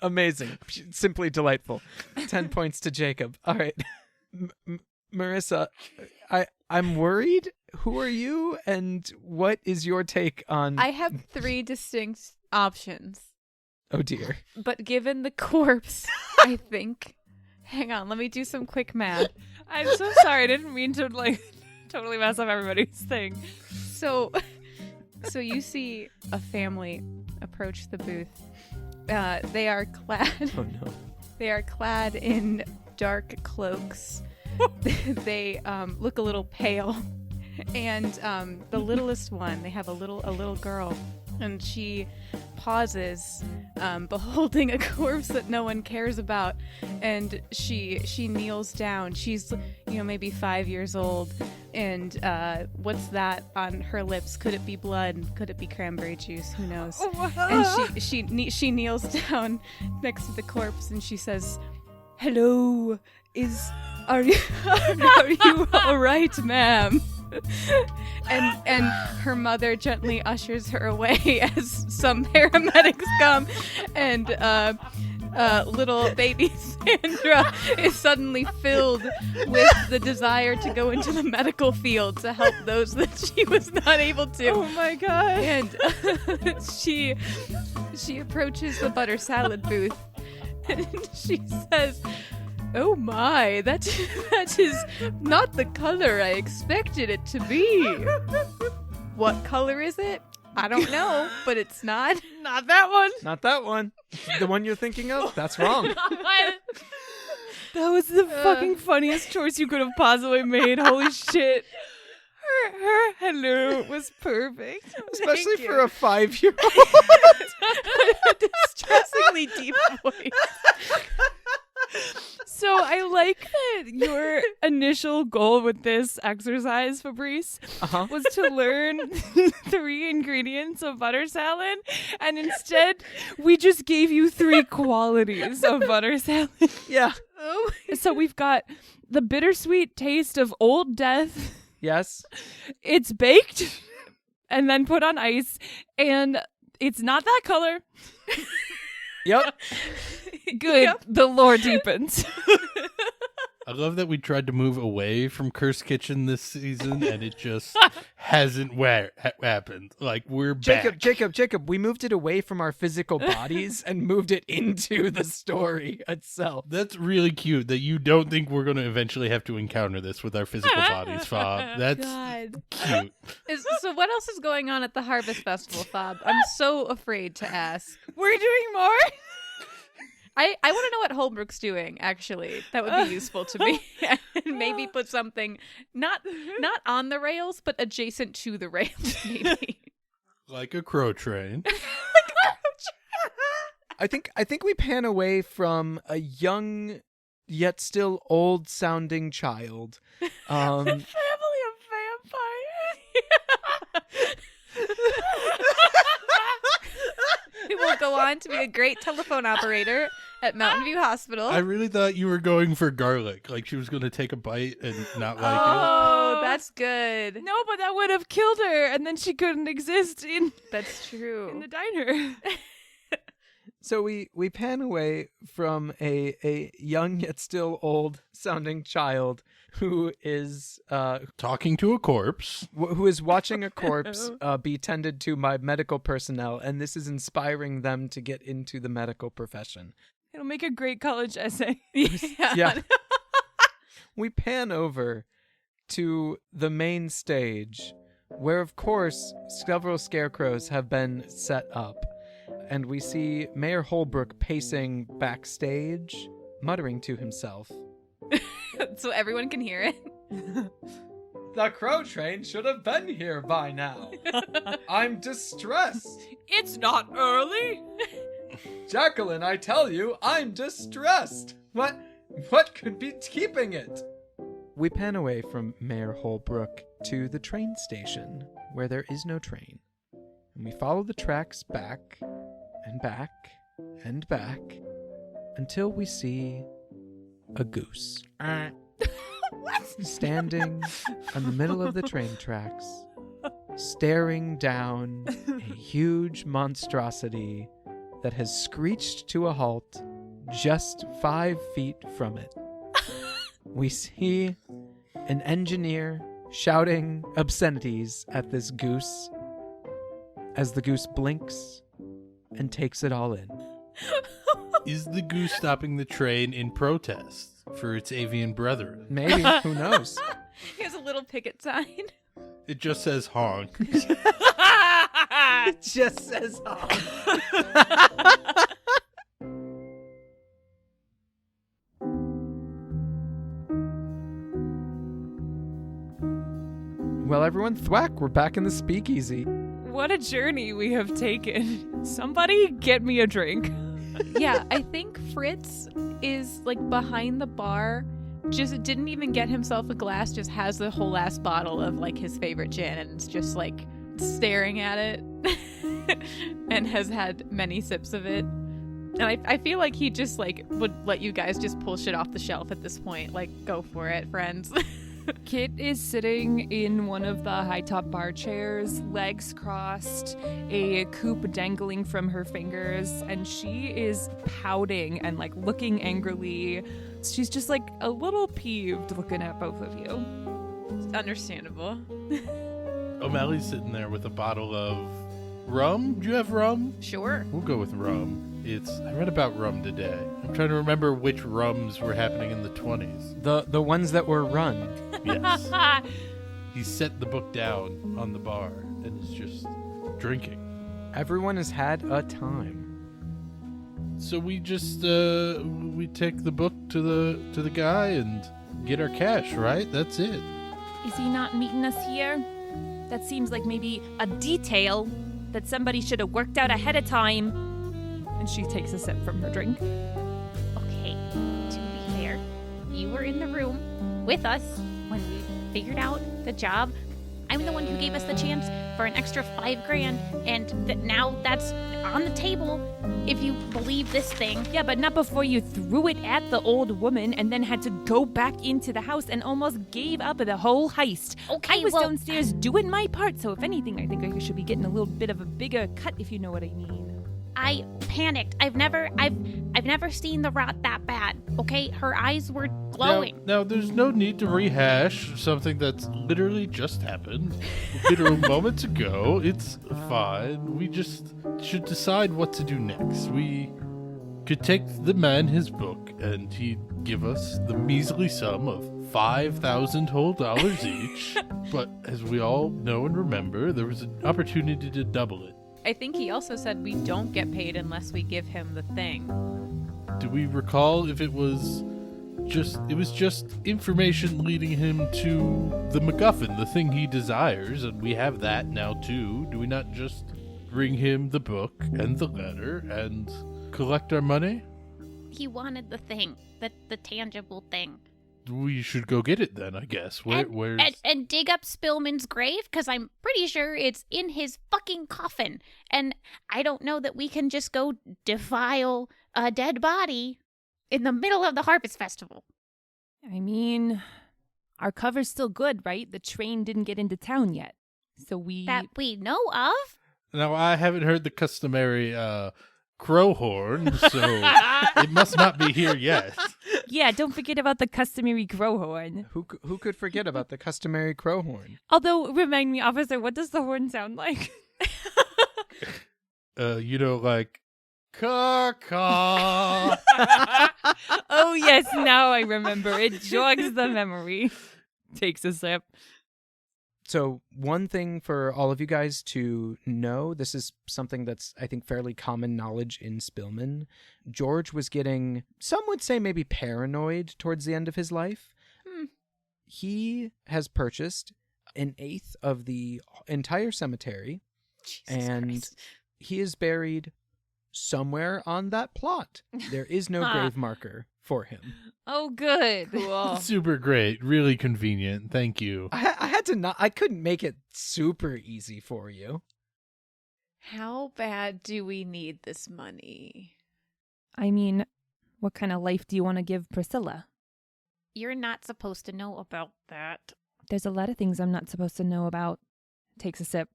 Amazing. Simply delightful. 10 points to Jacob. All right. Marissa, I'm worried. Who are you, and what is your take on... I have 3 distinct options. Oh, dear. But given the corpse, I think... Hang on, let me do some quick math. I'm so sorry. I didn't mean to, totally mess up everybody's thing. So you see a family approach the booth. They are clad. Oh no. They are clad in dark cloaks. They look a little pale, and the littlest one, they have a little girl, and she pauses, beholding a corpse that no one cares about, and she kneels down. She's maybe 5 years old, and what's that on her lips? Could it be blood? Could it be cranberry juice? Who knows? And she kneels down next to the corpse, and she says, "Hello, are you all right, ma'am?" And her mother gently ushers her away as some paramedics come, and little baby Sandra is suddenly filled with the desire to go into the medical field to help those that she was not able to. Oh my god. And she approaches the butter salad booth, and she says, "Oh my, that is not the color I expected it to be." "What color is it?" "I don't know, but it's not." Not that one. Not that one. The one you're thinking of? That's wrong. That was the fucking funniest choice you could have possibly made. Holy shit. Her hello was perfect. Especially for a 5-year-old. A distressingly deep voice. So I like that your initial goal with this exercise, Fabrice, was to learn 3 ingredients of butter salad, and instead we just gave you 3 qualities of butter salad. Yeah. So we've got the bittersweet taste of old death. Yes. It's baked and then put on ice, and it's not that color. Yep. Good. Yep. The lore deepens. I love that we tried to move away from Curse Kitchen this season, and it just hasn't happened. Like, we're back. Jacob, we moved it away from our physical bodies and moved it into the story itself. That's really cute that you don't think we're going to eventually have to encounter this with our physical bodies, Fob. That's God. cute. So what else is going on at the Harvest Festival, Fob? I'm so afraid to ask. We're doing more? I want to know what Holbrook's doing, actually. That would be useful to me. And maybe put something not on the rails, but adjacent to the rails, maybe. Like a crow train. I think we pan away from a young yet still old sounding child. Family of vampires. Who will go on to be a great telephone operator at Mountain View Hospital. I really thought you were going for garlic. Like she was going to take a bite and not like it. Oh, that's good. No, but that would have killed her, and then she couldn't exist in That's true. the diner. So we pan away from a young yet still old sounding child who is Talking to a corpse. who is watching a corpse be tended to by medical personnel, and this is inspiring them to get into the medical profession. It'll make a great college essay. Yeah. We pan over to the main stage, where of course several scarecrows have been set up. And we see Mayor Holbrook pacing backstage, muttering to himself. So everyone can hear it. The crow train should have been here by now. I'm distressed. It's not early. Jacqueline, I tell you, I'm distressed. What could be keeping it? We pan away from Mayor Holbrook to the train station, where there is no train. And we follow the tracks back and back and back until we see a goose. Standing on the middle of the train tracks, staring down a huge monstrosity that has screeched to a halt just 5 feet from it. We see an engineer shouting obscenities at this goose as the goose blinks and takes it all in. Is the goose stopping the train in protest for its avian brethren? Maybe, who knows? He has a little picket sign. It just says honk. It just says Well, everyone, thwack, we're back in the speakeasy. What a journey we have taken. Somebody get me a drink. Yeah, I think Fritz is like behind the bar, just didn't even get himself a glass, just has the whole last bottle of like his favorite gin and is just like staring at it and has had many sips of it. And I feel like he just like would let you guys just pull shit off the shelf at this point. Like, go for it, friends. Kit is sitting in one of the high-top bar chairs, legs crossed, a coupe dangling from her fingers, and she is pouting and, like, looking angrily. She's just, like, a little peeved looking at both of you. Understandable. O'Malley's sitting there with a bottle of rum. Do you have rum? Sure. We'll go with rum. I read about rum today. I'm trying to remember which rums were happening in the 20s. The ones that were run. Yes. He set the book down on the bar and is just drinking. Everyone has had a time. So we just we take the book to the guy and get our cash, right? That's it. Is he not meeting us here? That seems like maybe a detail that somebody should have worked out ahead of time. And she takes a sip from her drink. Okay, to be fair, you were in the room with us when we figured out the job. I'm the one who gave us the chance for an extra $5,000, and now that's on the table, if you believe this thing. Yeah, but not before you threw it at the old woman and then had to go back into the house and almost gave up the whole heist. Okay, I was well, downstairs doing my part, so if anything, I think I should be getting a little bit of a bigger cut, if you know what I mean. I panicked. I've never seen the rot that bad. Okay, her eyes were glowing. Now, there's no need to rehash something that's literally just happened, literal moments ago. It's fine. We just should decide what to do next. We could take the man his book, and he'd give us the measly sum of $5,000 whole dollars each. But as we all know and remember, there was an opportunity to double it. I think he also said we don't get paid unless we give him the thing. Do we recall if it was just information leading him to the MacGuffin, the thing he desires, and we have that now too? Do we not just bring him the book and the letter and collect our money? He wanted the thing, the tangible thing. We should go get it then, I guess. Where's... And dig up Spillman's grave, because I'm pretty sure it's in his fucking coffin. And I don't know that we can just go defile a dead body in the middle of the Harvest Festival. I mean, our cover's still good, right? The train didn't get into town yet. So That we know of? Now, I haven't heard the customary crow horn, so it must not be here yet. Yeah, don't forget about the customary crow horn. Who could forget about the customary crow horn? Although, remind me, officer, what does the horn sound like? Like, caw-caw. Oh, yes, now I remember. It jogs the memory. Takes a sip. So one thing for all of you guys to know, this is something that's, I think, fairly common knowledge in Spillman. George was getting, some would say maybe paranoid towards the end of his life. He has purchased 1/8 of the entire cemetery, Jesus he is buried somewhere on that plot. There is no grave marker for him. Oh, good. Cool. Super great. Really convenient. Thank you. I couldn't make it super easy for you. How bad do we need this money? I mean, what kind of life do you want to give Priscilla? You're not supposed to know about that. There's a lot of things I'm not supposed to know about. Takes a sip.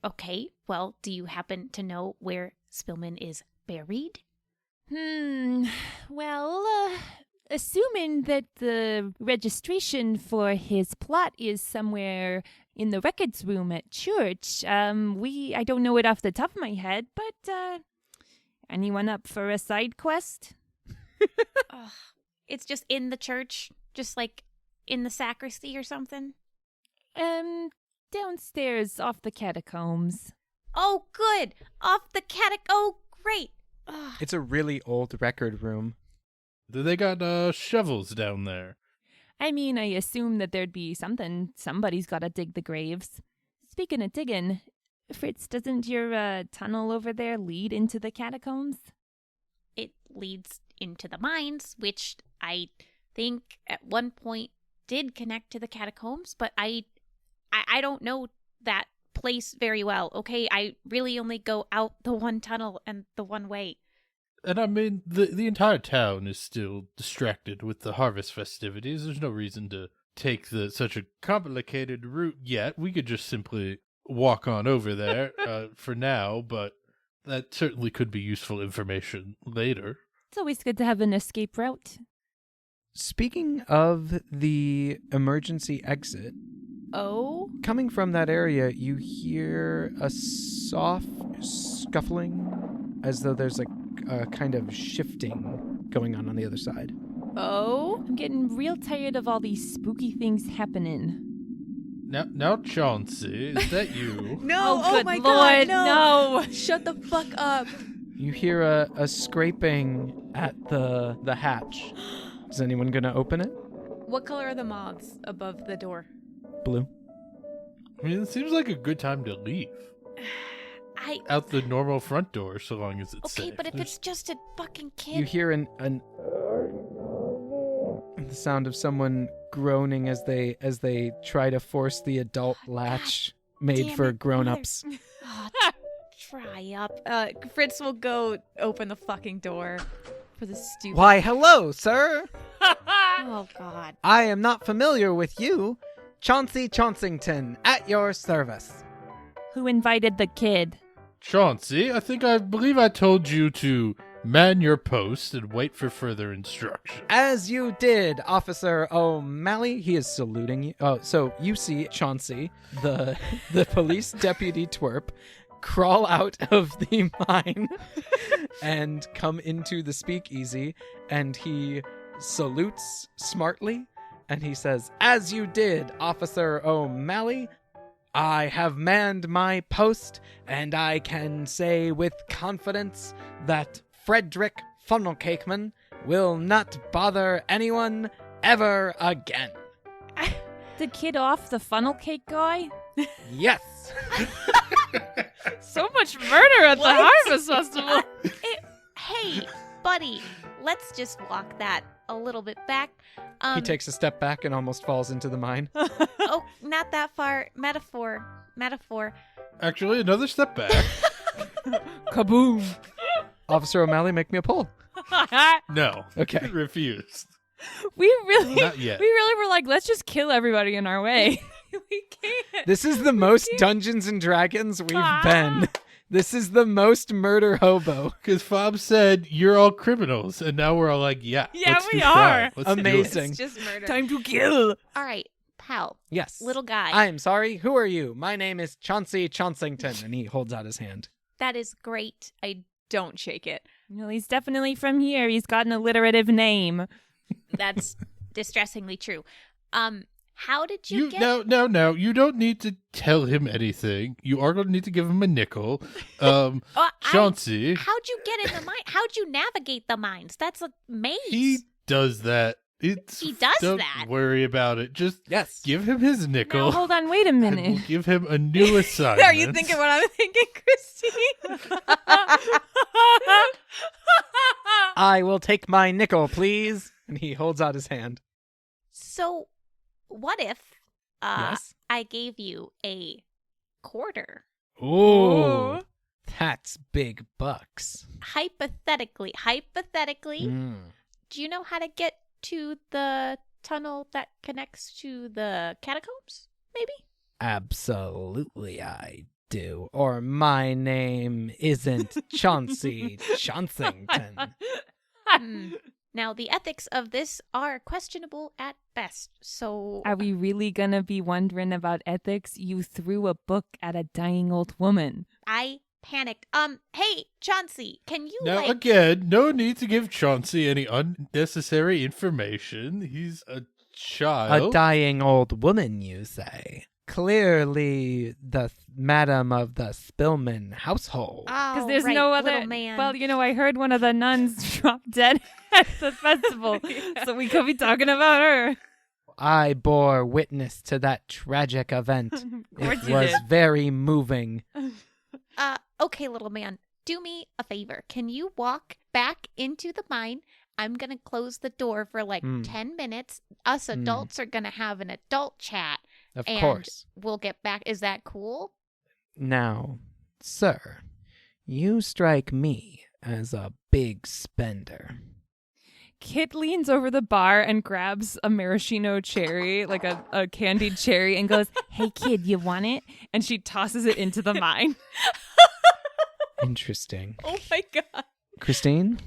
Okay, well, do you happen to know where Spillman is buried? Well, assuming that the registration for his plot is somewhere in the records room at church, I don't know it off the top of my head, but, anyone up for a side quest? It's just in the church, just like in the sacristy or something? downstairs off the catacombs. Oh, good. Off the Oh, great. Ugh. It's a really old record room. They got shovels down there. I mean, I assume that there'd be something. Somebody's got to dig the graves. Speaking of digging, Fritz, doesn't your tunnel over there lead into the catacombs? It leads into the mines, which I think at one point did connect to the catacombs, but I don't know that place very well. Okay, I really only go out the one tunnel and the one way. And I mean, the entire town is still distracted with the harvest festivities. There's no reason to take such a complicated route yet. We could just simply walk on over there for now, but that certainly could be useful information later. It's always good to have an escape route. Speaking of the emergency exit, coming from that area, you hear a soft scuffling as though there's a kind of shifting going on the other side. I'm getting real tired of all these spooky things happening. Now, Chauncey, is that you? No, oh good my Lord, God, no. Shut the fuck up. You hear a scraping at the hatch. Is anyone going to open it? What color are the moths above the door? Blue. I mean, it seems like a good time to leave. Out the normal front door, so long as it's safe. Okay, but if it's just a fucking kid. You hear the sound of someone groaning as they try to force the adult latch made damn for it, grown-ups. Oh, try up. Fritz will go open the fucking door for the stupid. Why, hello, sir. Oh, God. I am not familiar with you. Chauncey Chauncington, at your service. Who invited the kid? Chauncey, I believe I told you to man your post and wait for further instruction. As you did, Officer O'Malley. He is saluting you. Oh, so you see Chauncey, the police deputy twerp, crawl out of the mine and come into the speakeasy, and he salutes smartly, and he says, "As you did, Officer O'Malley. I have manned my post, and I can say with confidence that Frederick Funnelcakeman will not bother anyone ever again." The kid off the funnel cake guy? Yes. So much murder at the Harvest Festival. Hey, buddy, let's just walk that a little bit back. He takes a step back and almost falls into the mine. Oh, not that far. Metaphor. Actually, another step back. Kaboom! Officer O'Malley, make me a pull. No. Okay. Refused. We really, Not yet. we really were like, let's just kill everybody in our way. We can't. This is the most Dungeons and Dragons we've been. This is the most murder hobo. Because Fob said, you're all criminals. And now we're all like, yeah. Yeah, let's we do crime. are. Let's do it. Amazing. It's just murder. Time to kill. All right, pal. Yes. Little guy. I'm sorry, who are you? My name is Chauncey Chauncington. And he holds out his hand. That is great. Don't shake it. Well, he's definitely from here. He's got an alliterative name. That's distressingly true. How did you get... No. You don't need to tell him anything. You are going to need to give him a nickel. Chauncey. How'd you get in the mine? How'd you navigate the mines? That's a maze. He does that. He does don't that. worry about it. Just Yes. give him his nickel. Now, hold on, wait a and minute. we'll give him a new assignment. Are you thinking what I'm thinking, Christine? I will take my nickel, please. And he holds out his hand. So, what if Yes? I gave you a quarter? Ooh. That's big bucks. Hypothetically, Mm. do you know how to get to the tunnel that connects to the catacombs? Maybe? Absolutely I do. Or my name isn't Chauncey Chauncington. Now, the ethics of this are questionable at best, so... Are we really gonna be wondering about ethics? You threw a book at a dying old woman. I panicked. Hey, Chauncey, can you, Now, again, no need to give Chauncey any unnecessary information. He's a child. A dying old woman, you say? clearly the madam of the Spillman household. Because there's no other. little man. Well, I heard one of the nuns drop dead at the festival, so we could be talking about her. I bore witness to that tragic event. course It you was did. very moving. Okay, little man, do me a favor. Can you walk back into the mine? I'm going to close the door for like 10 minutes. Us adults are going to have an adult chat. Of and course. we'll get back. Is that cool? Now, sir, you strike me as a big spender. Kit leans over the bar and grabs a maraschino cherry, like a candied cherry, and goes, "Hey, kid, you want it?" And she tosses it into the mine. Interesting. Oh my god. Christine?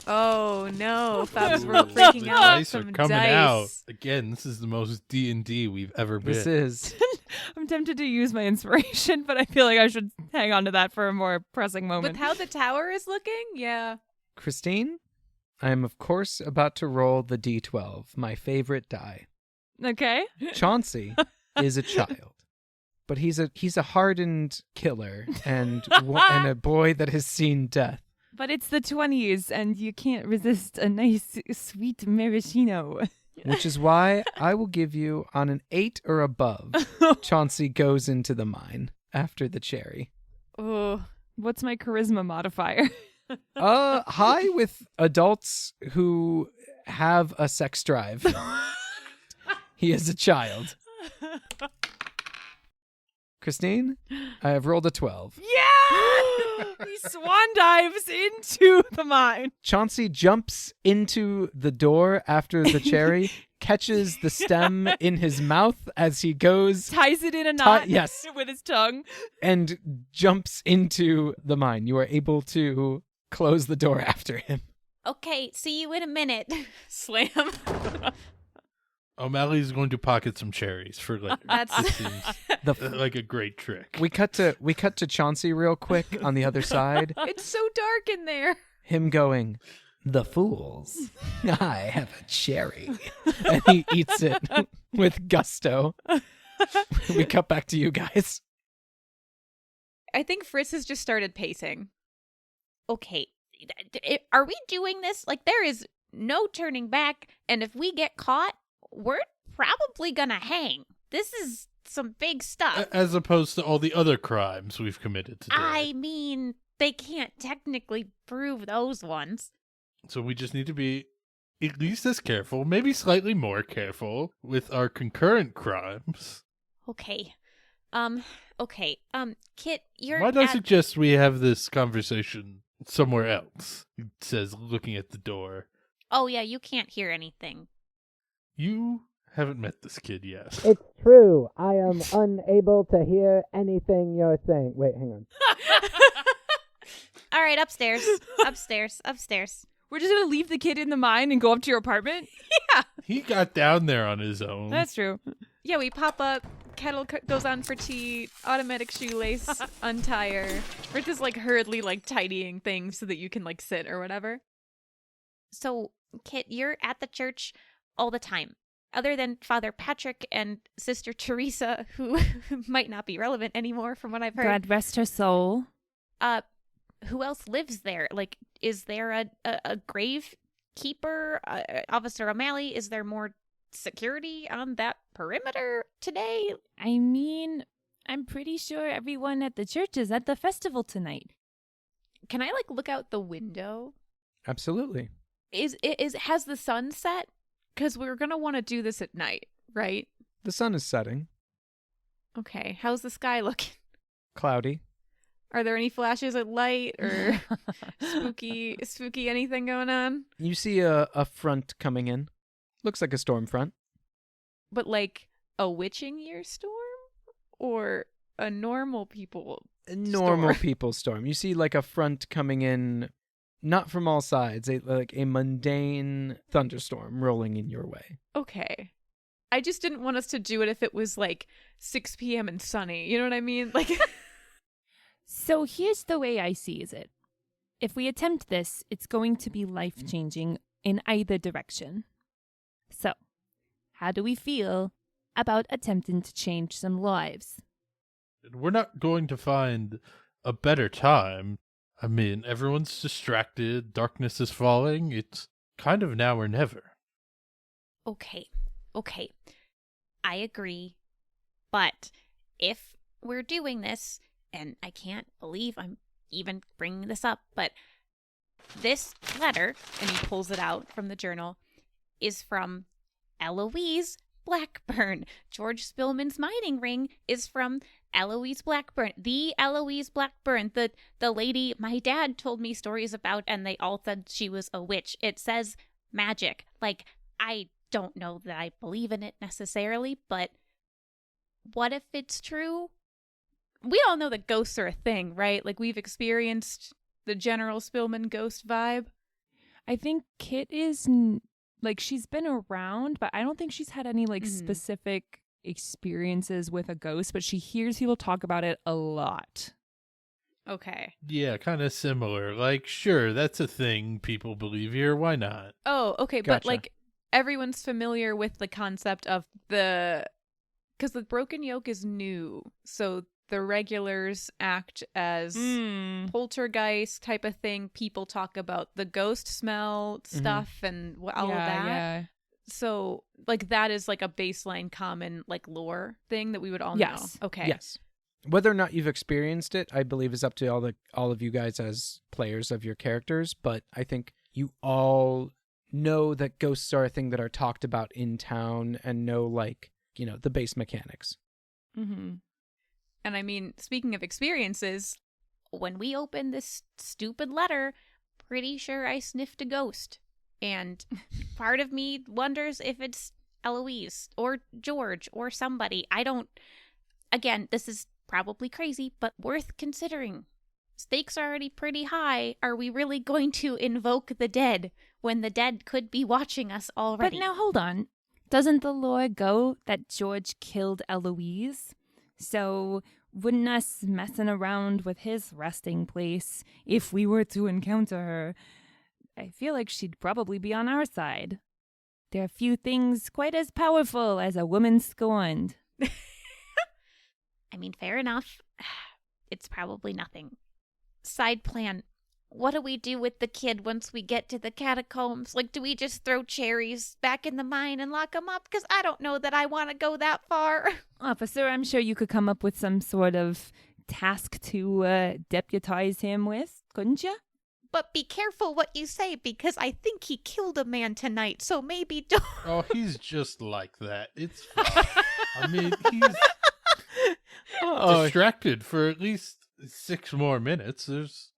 Oh no, Fab's Ooh, world breaking the out. dice are Some coming dice. out. Again, this is the most D&D we've ever been. This is. I'm tempted to use my inspiration, but I feel like I should hang on to that for a more pressing moment. With how the tower is looking, yeah. Christine? I am, of course, about to roll the D12, my favorite die. Okay. Chauncey is a child, but he's a hardened killer and a boy that has seen death. But it's the 20s, and you can't resist a nice, sweet maraschino. Which is why I will give you on an 8 or above. Chauncey goes into the mine after the cherry. Oh, What's my charisma modifier? High with adults who have a sex drive. He is a child. Christine, I have rolled a 12. Yeah! He swan dives into the mine. Chauncey jumps into the door after the cherry, catches the stem in his mouth as he goes, Ties it in a knot yes. with his tongue. and jumps into the mine. You are able to close the door after him. Okay, see you in a minute. slam. O'Malley's going to pocket some cherries for later. That's This seems like a great trick. We cut to Chauncey real quick on the other side. It's so dark in there. Him going, "The fools. I have a cherry." And he eats it with gusto. We cut back to you guys. I think Fritz has just started pacing. Okay, are we doing this? Like, there is no turning back, and if we get caught, we're probably gonna hang. This is some big stuff. As opposed to all the other crimes we've committed today. I mean, they can't technically prove those ones. So we just need to be at least as careful, maybe slightly more careful with our concurrent crimes. Okay. Kit, you're Why do I at- suggest we have this conversation somewhere else? He says, looking at the door. Oh, yeah, you can't hear anything. You haven't met this kid yet. It's true. I am unable to hear anything you're saying. Wait, hang on. All right, upstairs. upstairs. We're just going to leave the kid in the mine and go up to your apartment? He got down there on his own. That's true. Yeah, we pop up, kettle goes on for tea, automatic shoelace, untire. Fritz is like hurriedly like tidying things so that you can like sit or whatever. So, Kit, you're at the church all the time. Other than Father Patrick and Sister Teresa, who might not be relevant anymore from what I've heard. God rest her soul. Who else lives there? Like, is there a grave keeper? Officer O'Malley, is there more security on that perimeter today? I mean, I'm pretty sure everyone at the church is at the festival tonight. Can I like look out the window? Absolutely. Has the sun set? Because we're gonna want to do this at night, right? The sun is setting. Okay. How's the sky looking? Cloudy. Are there any flashes of light or spooky anything going on? You see a front coming in. Looks like a storm front. But like a witching year storm or a normal people? A normal Storm. people storm. You see like a front coming in, not from all sides, like a mundane thunderstorm rolling in your way. Okay. I just didn't want us to do it if it was like 6 p.m. and sunny. You know what I mean? Like, So here's the way I see it. If we attempt this, it's going to be life-changing in either direction. So, how do we feel about attempting to change some lives. We're not going to find a better time. I mean, everyone's distracted, darkness is falling. It's kind of now or never. Okay. I agree. But if we're doing this, and I can't believe I'm even bringing this up, but this letter, and he pulls it out from the journal, is from Eloise Blackburn. George Spillman's mining ring is from Eloise Blackburn. The Eloise Blackburn. The lady my dad told me stories about, and they all said she was a witch. It says magic. Like, I don't know that I believe in it necessarily, but what if it's true? We all know that ghosts are a thing, right? Like, we've experienced the General Spillman ghost vibe. I think Kit is, she's been around, but I don't think she's had any, specific experiences with a ghost, but she hears people talk about it a lot. Okay. Yeah, kind of similar. Like, sure, that's a thing people believe here. Why not? Oh, okay. Gotcha. But, everyone's familiar with the concept of because the broken yoke is new, so the regulars act as poltergeist type of thing. People talk about the ghost smell stuff and all of that. Yeah. So, that is a baseline common lore thing that we would all know. Okay. Yes. Whether or not you've experienced it, I believe, is up to all of you guys as players of your characters. But I think you all know that ghosts are a thing that are talked about in town and know the base mechanics. Mm-hmm. And I mean, speaking of experiences, when we opened this stupid letter, pretty sure I sniffed a ghost. And part of me wonders if it's Eloise or George or somebody. Again, this is probably crazy, but worth considering. Stakes are already pretty high. Are we really going to invoke the dead when the dead could be watching us already? But now hold on. Doesn't the lore go that George killed Eloise? So wouldn't us messing around with his resting place, if we were to encounter her, I feel like she'd probably be on our side. There are few things quite as powerful as a woman scorned. I mean, fair enough. It's probably nothing. Side plan. What do we do with the kid once we get to the catacombs? Do we just throw cherries back in the mine and lock him up? Because I don't know that I want to go that far. Officer, I'm sure you could come up with some sort of task to deputize him with, couldn't you? But be careful what you say, because I think he killed a man tonight, so maybe don't. Oh, he's just like that. It's fine. I mean, he's distracted for at least 6 more minutes.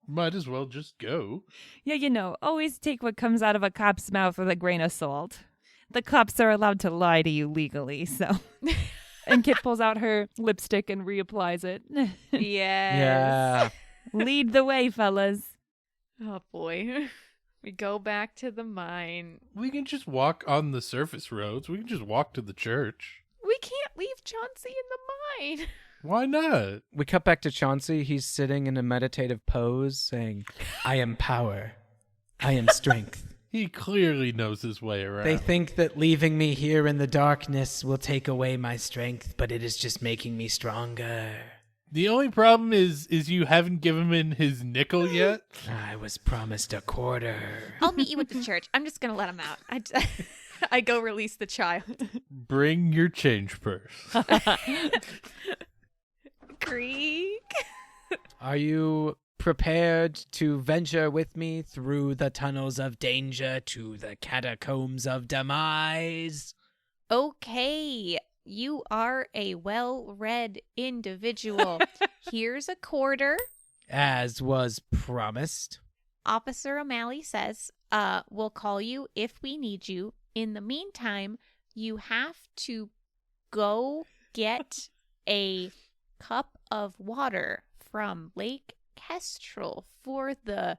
Might as well just go. Yeah, always take what comes out of a cop's mouth with a grain of salt. The cops are allowed to lie to you legally, so. And Kit pulls out her lipstick and reapplies it. Yes. Yeah. Lead the way, fellas. Oh, boy. We go back to the mine. We can just walk on the surface roads. We can just walk to the church. We can't leave Chauncey in the mine. Why not? We cut back to Chauncey. He's sitting in a meditative pose saying, I am power. I am strength. He clearly knows his way around. They think that leaving me here in the darkness will take away my strength, but it is just making me stronger. The only problem is you haven't given him his nickel yet. I was promised a quarter. I'll meet you at the church. I'm just going to let him out. I go release the child. Bring your change purse. Creek. Are you prepared to venture with me through the tunnels of danger to the catacombs of demise? Okay. You are a well-read individual. Here's a quarter. As was promised. Officer O'Malley says, we'll call you if we need you. In the meantime, you have to go get a cup of water from Lake Kestrel for the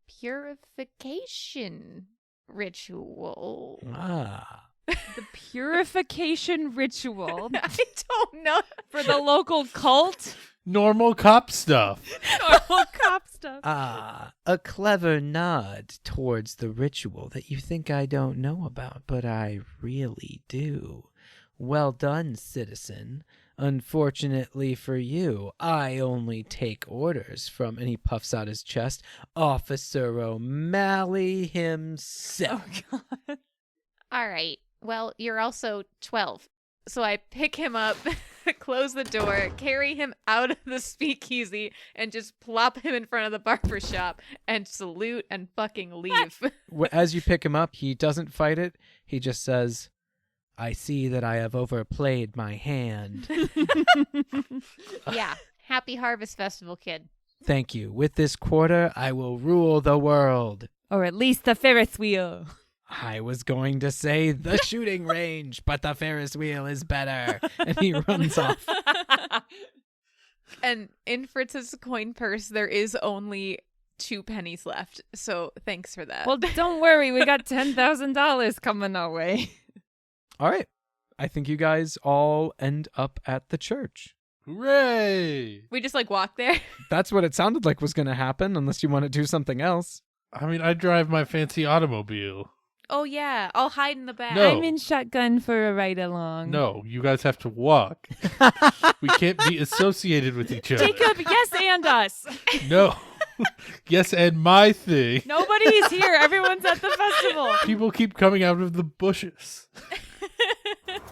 purification ritual. Ah. The purification ritual I don't know. for the local cult. Normal cop stuff. Normal cop stuff. Ah, a clever nod towards the ritual that you think I don't know about, but I really do. Well done, citizen. Unfortunately for you, I only take orders from," and he puffs out his chest, "Officer O'Malley himself." Oh, God. All right. Well, you're also 12. So I pick him up, close the door, carry him out of the speakeasy, and just plop him in front of the barber shop and salute and fucking leave. As you pick him up, he doesn't fight it. He just says, "I see that I have overplayed my hand. Yeah. Happy Harvest Festival, kid. Thank you. With this quarter, I will rule the world." Or at least the Ferris wheel. I was going to say the shooting range, but the Ferris wheel is better. And he runs off. And in Fritz's coin purse, there is only 2 pennies left. So thanks for that. Well, don't worry. We got $10,000 coming our way. All right. I think you guys all end up at the church. Hooray! We just walk there. That's what it sounded like was going to happen, unless you want to do something else. I mean, I drive my fancy automobile. Oh, yeah. I'll hide in the back. No. I'm in shotgun for a ride along. No, you guys have to walk. We can't be associated with each other. Jacob, yes, and us. No. Yes, and my thing. Nobody's here. Everyone's at the festival. People keep coming out of the bushes.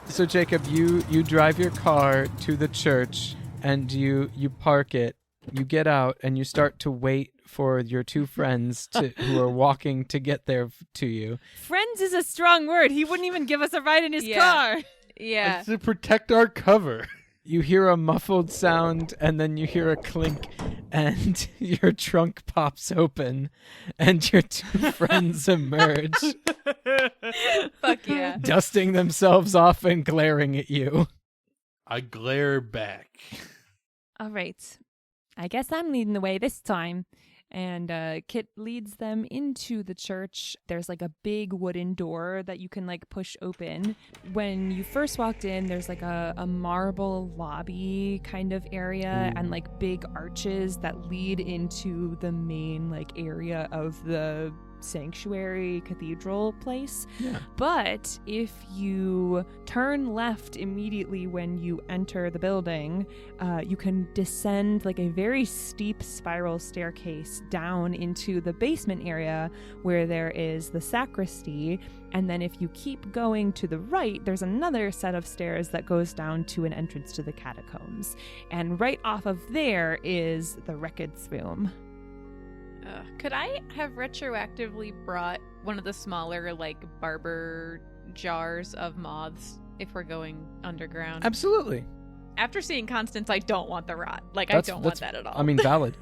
So, Jacob, you drive your car to the church, and you park it. You get out, and you start to wait for your 2 friends who are walking to get there to you. Friends is a strong word. He wouldn't even give us a ride in his Yeah. car. Yeah. It's to protect our cover. You hear a muffled sound, and then you hear a clink, and your trunk pops open, and your 2 friends emerge, Fuck yeah. dusting themselves off and glaring at you. I glare back. All right. I guess I'm leading the way this time. And Kit leads them into the church. There's a big wooden door that you can push open. When you first walked in, there's a marble lobby kind of area and big arches that lead into the main area of the sanctuary cathedral place. Yeah. But if you turn left immediately when you enter the building, you can descend a very steep spiral staircase down into the basement area where there is the sacristy. And then if you keep going to the right, there's another set of stairs that goes down to an entrance to the catacombs. And right off of there is the records room. Could I have retroactively brought one of the smaller, barber jars of moths if we're going underground? Absolutely. After seeing Constance, I don't want the rot. I don't want that at all. I mean, valid.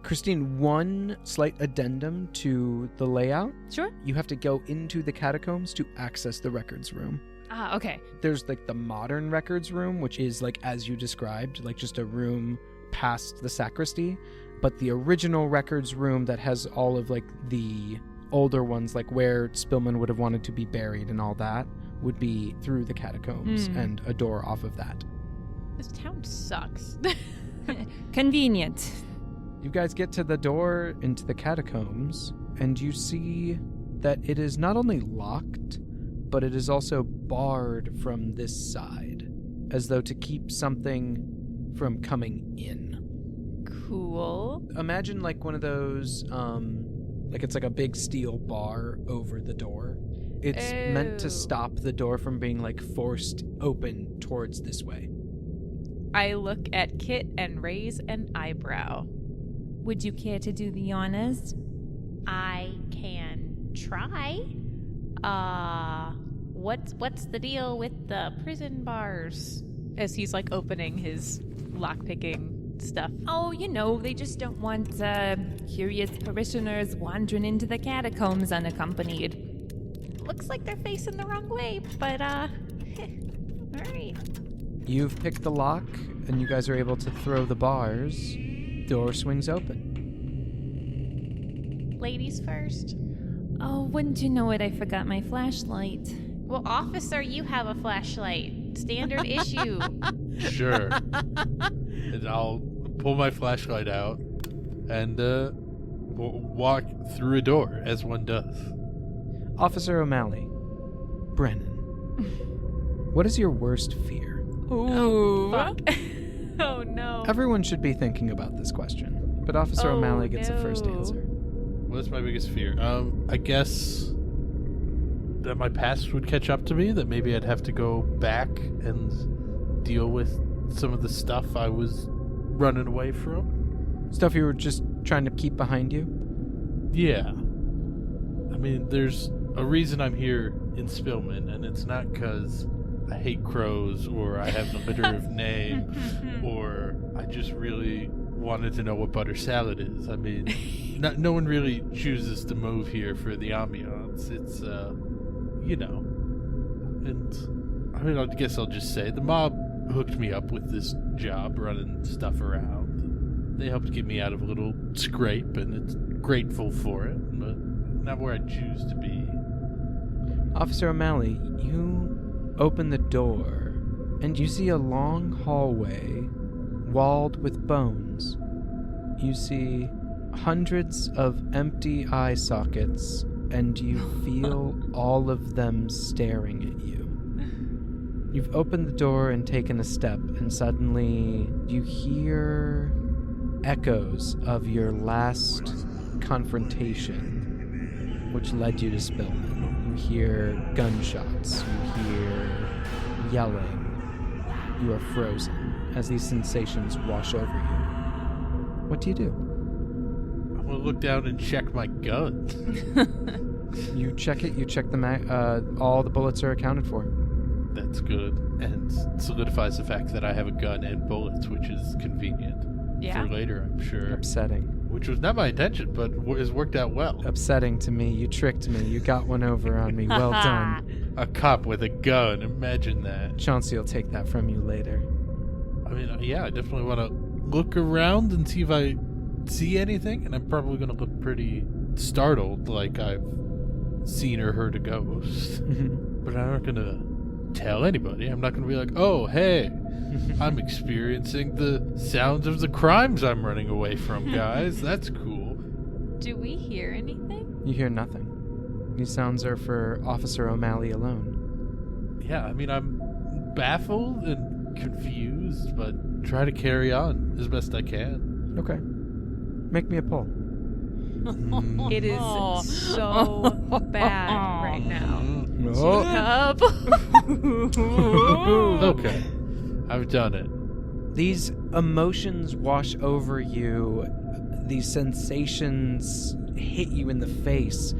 Christine, one slight addendum to the layout. Sure. You have to go into the catacombs to access the records room. Ah, okay. There's the modern records room, which is as you described, just a room past the sacristy. But the original records room that has all of the older ones, where Spillman would have wanted to be buried and all that, would be through the catacombs and a door off of that. This town sucks. Convenient. You guys get to the door into the catacombs, and you see that it is not only locked, but it is also barred from this side, as though to keep something from coming in. Cool. Imagine one of those, it's a big steel bar over the door. It's meant to stop the door from being forced open towards this way. I look at Kit and raise an eyebrow. Would you care to do the honors? I can try. What's the deal with the prison bars? As he's opening his lockpicking stuff. Oh, they just don't want curious parishioners wandering into the catacombs unaccompanied. Looks like they're facing the wrong way, but all right. You've picked the lock, and you guys are able to throw the bars. Door swings open. Ladies first. Oh, wouldn't you know it, I forgot my flashlight. Well, officer, you have a flashlight. Standard issue. Sure. And I'll pull my flashlight out and walk through a door, as one does. Officer O'Malley. Brennan. What is your worst fear? Ooh. Fuck. Oh no. Everyone should be thinking about this question, but Officer Oh, O'Malley gets a first no. answer. What's my biggest fear? I guess that my past would catch up to me, that maybe I'd have to go back and deal with some of the stuff I was running away from. Stuff you were just trying to keep behind you? Yeah. I mean, there's a reason I'm here in Spillman, and it's not because I hate crows or I have an alliterative name or I just really wanted to know what butter salad is. I mean, no one really chooses to move here for the ambiance. It's, you know. And, I mean, I guess I'll just say the mob hooked me up with this job running stuff around. They helped get me out of a little scrape, and it's grateful for it, but not where I choose to be. Officer O'Malley, you open the door, and you see a long hallway walled with bones. You see hundreds of empty eye sockets, and you feel all of them staring at you. You've opened the door and taken a step, and suddenly you hear echoes of your last confrontation, which led you to Spillman. You hear gunshots, you hear yelling. You are frozen as these sensations wash over you. What do you do? I'm gonna look down and check my gun. You check it, you check the all the bullets are accounted for. That's good, and solidifies the fact that I have a gun and bullets, which is convenient Yeah. for later, I'm sure. Upsetting. Which was not my intention, but has worked out well. Upsetting to me. You tricked me. You got one over on me. Well done. A cop with a gun, imagine that. Chauncey will take that from you later. I mean, yeah, I definitely want to look around and see if I see anything, and I'm probably going to look pretty startled, like I've seen or heard a ghost. But I'm not going to tell anybody. I'm not going to be like, oh, hey, I'm experiencing the sounds of the crimes I'm running away from, guys. That's cool. Do we hear anything? You hear nothing. These sounds are for Officer O'Malley alone. Yeah, I mean, I'm baffled and confused, but try to carry on as best I can. Okay. Make me a pull. It is so bad right now. Oh. Up. Okay, I've done it. These emotions wash over you. These sensations hit you in the face.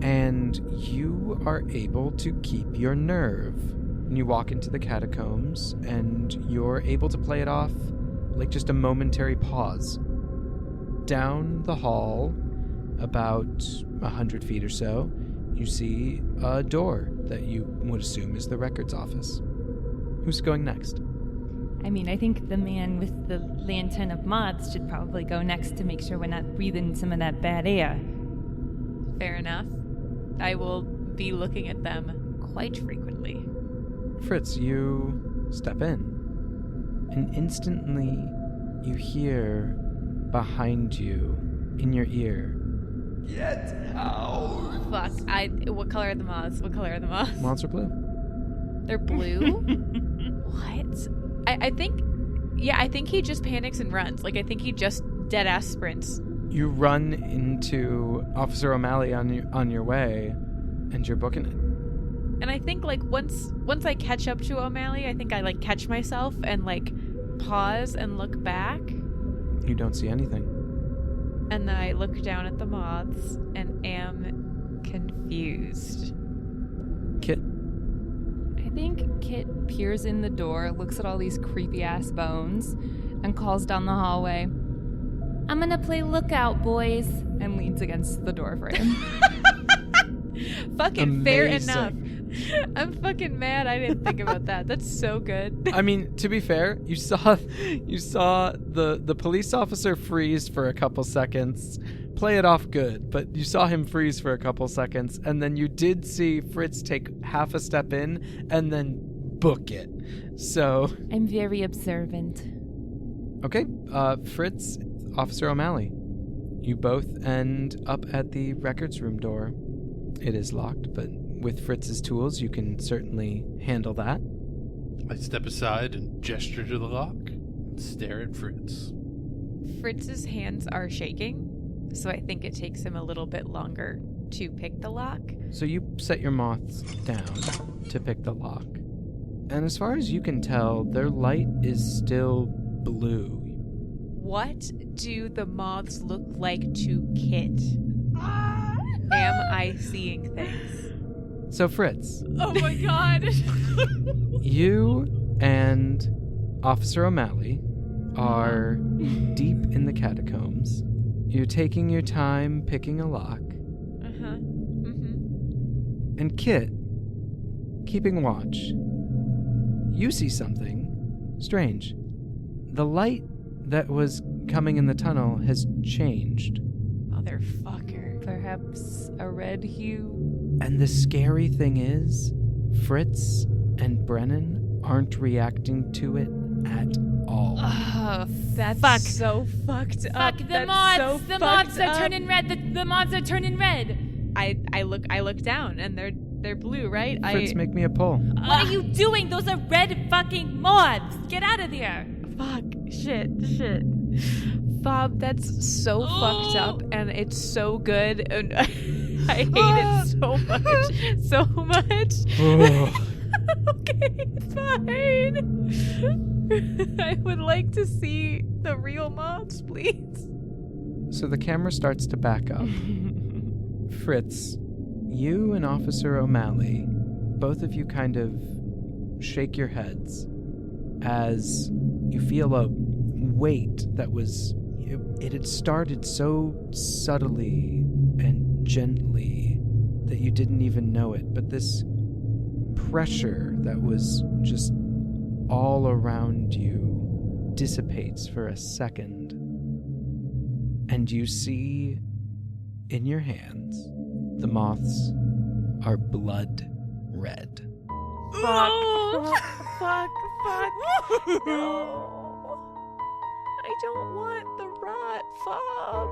And you are able to keep your nerve. And you walk into the catacombs, and you're able to play it off like just a momentary pause. Down the hall, about 100 feet or so, you see a door that you would assume is the records office. Who's going next? I mean, I think the man with the lantern of moths should probably go next to make sure we're not breathing some of that bad air. Fair enough. I will be looking at them quite frequently. Fritz, you step in, and instantly you hear behind you, in your ear, Get out! Fuck. What color are the moths? What color are the moths? moths are blue. They're blue? What? I think he just panics and runs. Like, I think he just dead-ass sprints. You run into Officer O'Malley on your way, and you're booking it. And I think, like, once I catch up to O'Malley, I think I, like, catch myself and, like, pause and look back. You don't see anything. And then I look down at the moths and am confused. Kit, I think Kit peers in the door, looks at all these creepy ass bones, and calls down the hallway, I'm gonna play lookout, boys. and leans against the door frame. Fucking fair Amazing. enough. I'm fucking mad I didn't think about that. That's so good. I mean, to be fair, you saw the police officer freeze for a couple seconds, play it off good, but you saw him freeze for a couple seconds, and then you did see Fritz take half a step in and then book it. So, I'm very observant. okay, Fritz, Officer O'Malley, you both end up at the records room door. It is locked, but with Fritz's tools, you can certainly handle that. I step aside and gesture to the lock and stare at Fritz. Fritz's hands are shaking, so I think it takes him a little bit longer to pick the lock. So you set your moths down to pick the lock. And as far as you can tell, their light is still blue. What do the moths look like to Kit? Am I seeing things? So Fritz, Oh my god. you and Officer O'Malley are deep in the catacombs. You're taking your time picking a lock. Uh-huh. Mm-hmm. And Kit, keeping watch, you see something strange. The light that was coming in the tunnel has changed. Motherfucker. Perhaps a red hue. And the scary thing is, Fritz and Brennan aren't reacting to it at all. Oh, That's fuck. so fucked up. Fuck, the That's moths! so The moths fucked are up. turning red. The moths are turning red. I look down and they're blue, right? Fritz, make me a pull. What are you doing? Those are red fucking moths. Get out of there. Fuck. Shit. Bob, that's so fucked up and it's so good and I hate it so much. Okay, fine. I would like to see the real moths, please. So the camera starts to back up. Fritz, you and Officer O'Malley, both of you kind of shake your heads as you feel a weight that was... It had started so subtly and gently that you didn't even know it, but this pressure that was just all around you dissipates for a second, and you see in your hands the moths are blood red. Fuck. No. I don't want the rot, Fob.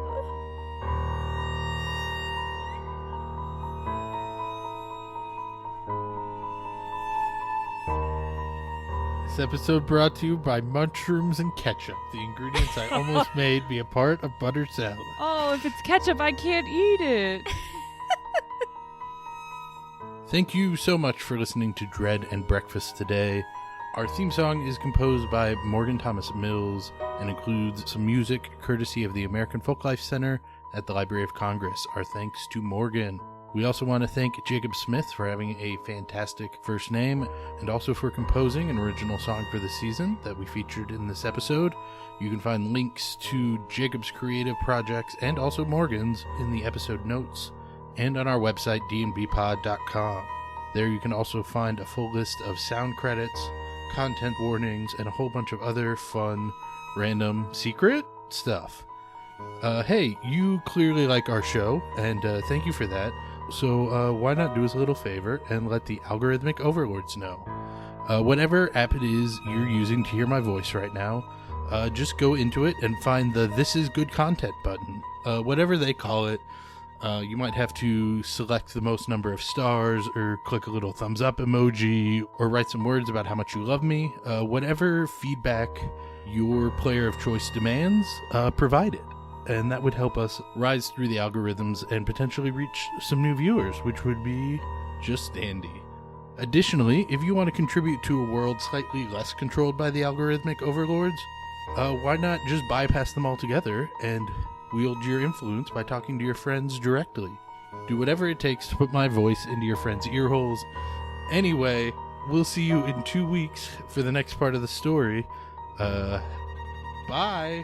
This episode brought to you by mushrooms and ketchup, the ingredients I almost made be a part of butter salad. Oh, if it's ketchup, I can't eat it. Thank you so much for listening to Dread and Breakfast today. Our theme song is composed by Morgan Thomas Mills and includes some music courtesy of the American Folklife Center at the Library of Congress. Our thanks to Morgan. We also want to thank Jacob Smith for having a fantastic first name and also for composing an original song for the season that we featured in this episode. You can find links to Jacob's creative projects and also Morgan's in the episode notes and on our website dnbpod.com. There you can also find a full list of sound credits, content warnings, and a whole bunch of other fun, random, secret stuff. Hey, you clearly like our show, and thank you for that. So why not do us a little favor and let the algorithmic overlords know? Whatever app it is you're using to hear my voice right now, just go into it and find the This Is Good Content button. Whatever they call it, you might have to select the most number of stars or click a little thumbs up emoji or write some words about how much you love me. Whatever feedback your player of choice demands, provide it. And that would help us rise through the algorithms and potentially reach some new viewers, which would be just dandy. Additionally, if you want to contribute to a world slightly less controlled by the algorithmic overlords, why not just bypass them altogether and wield your influence by talking to your friends directly? Do whatever it takes to put my voice into your friends' ear holes. Anyway, we'll see you in 2 weeks for the next part of the story. Bye!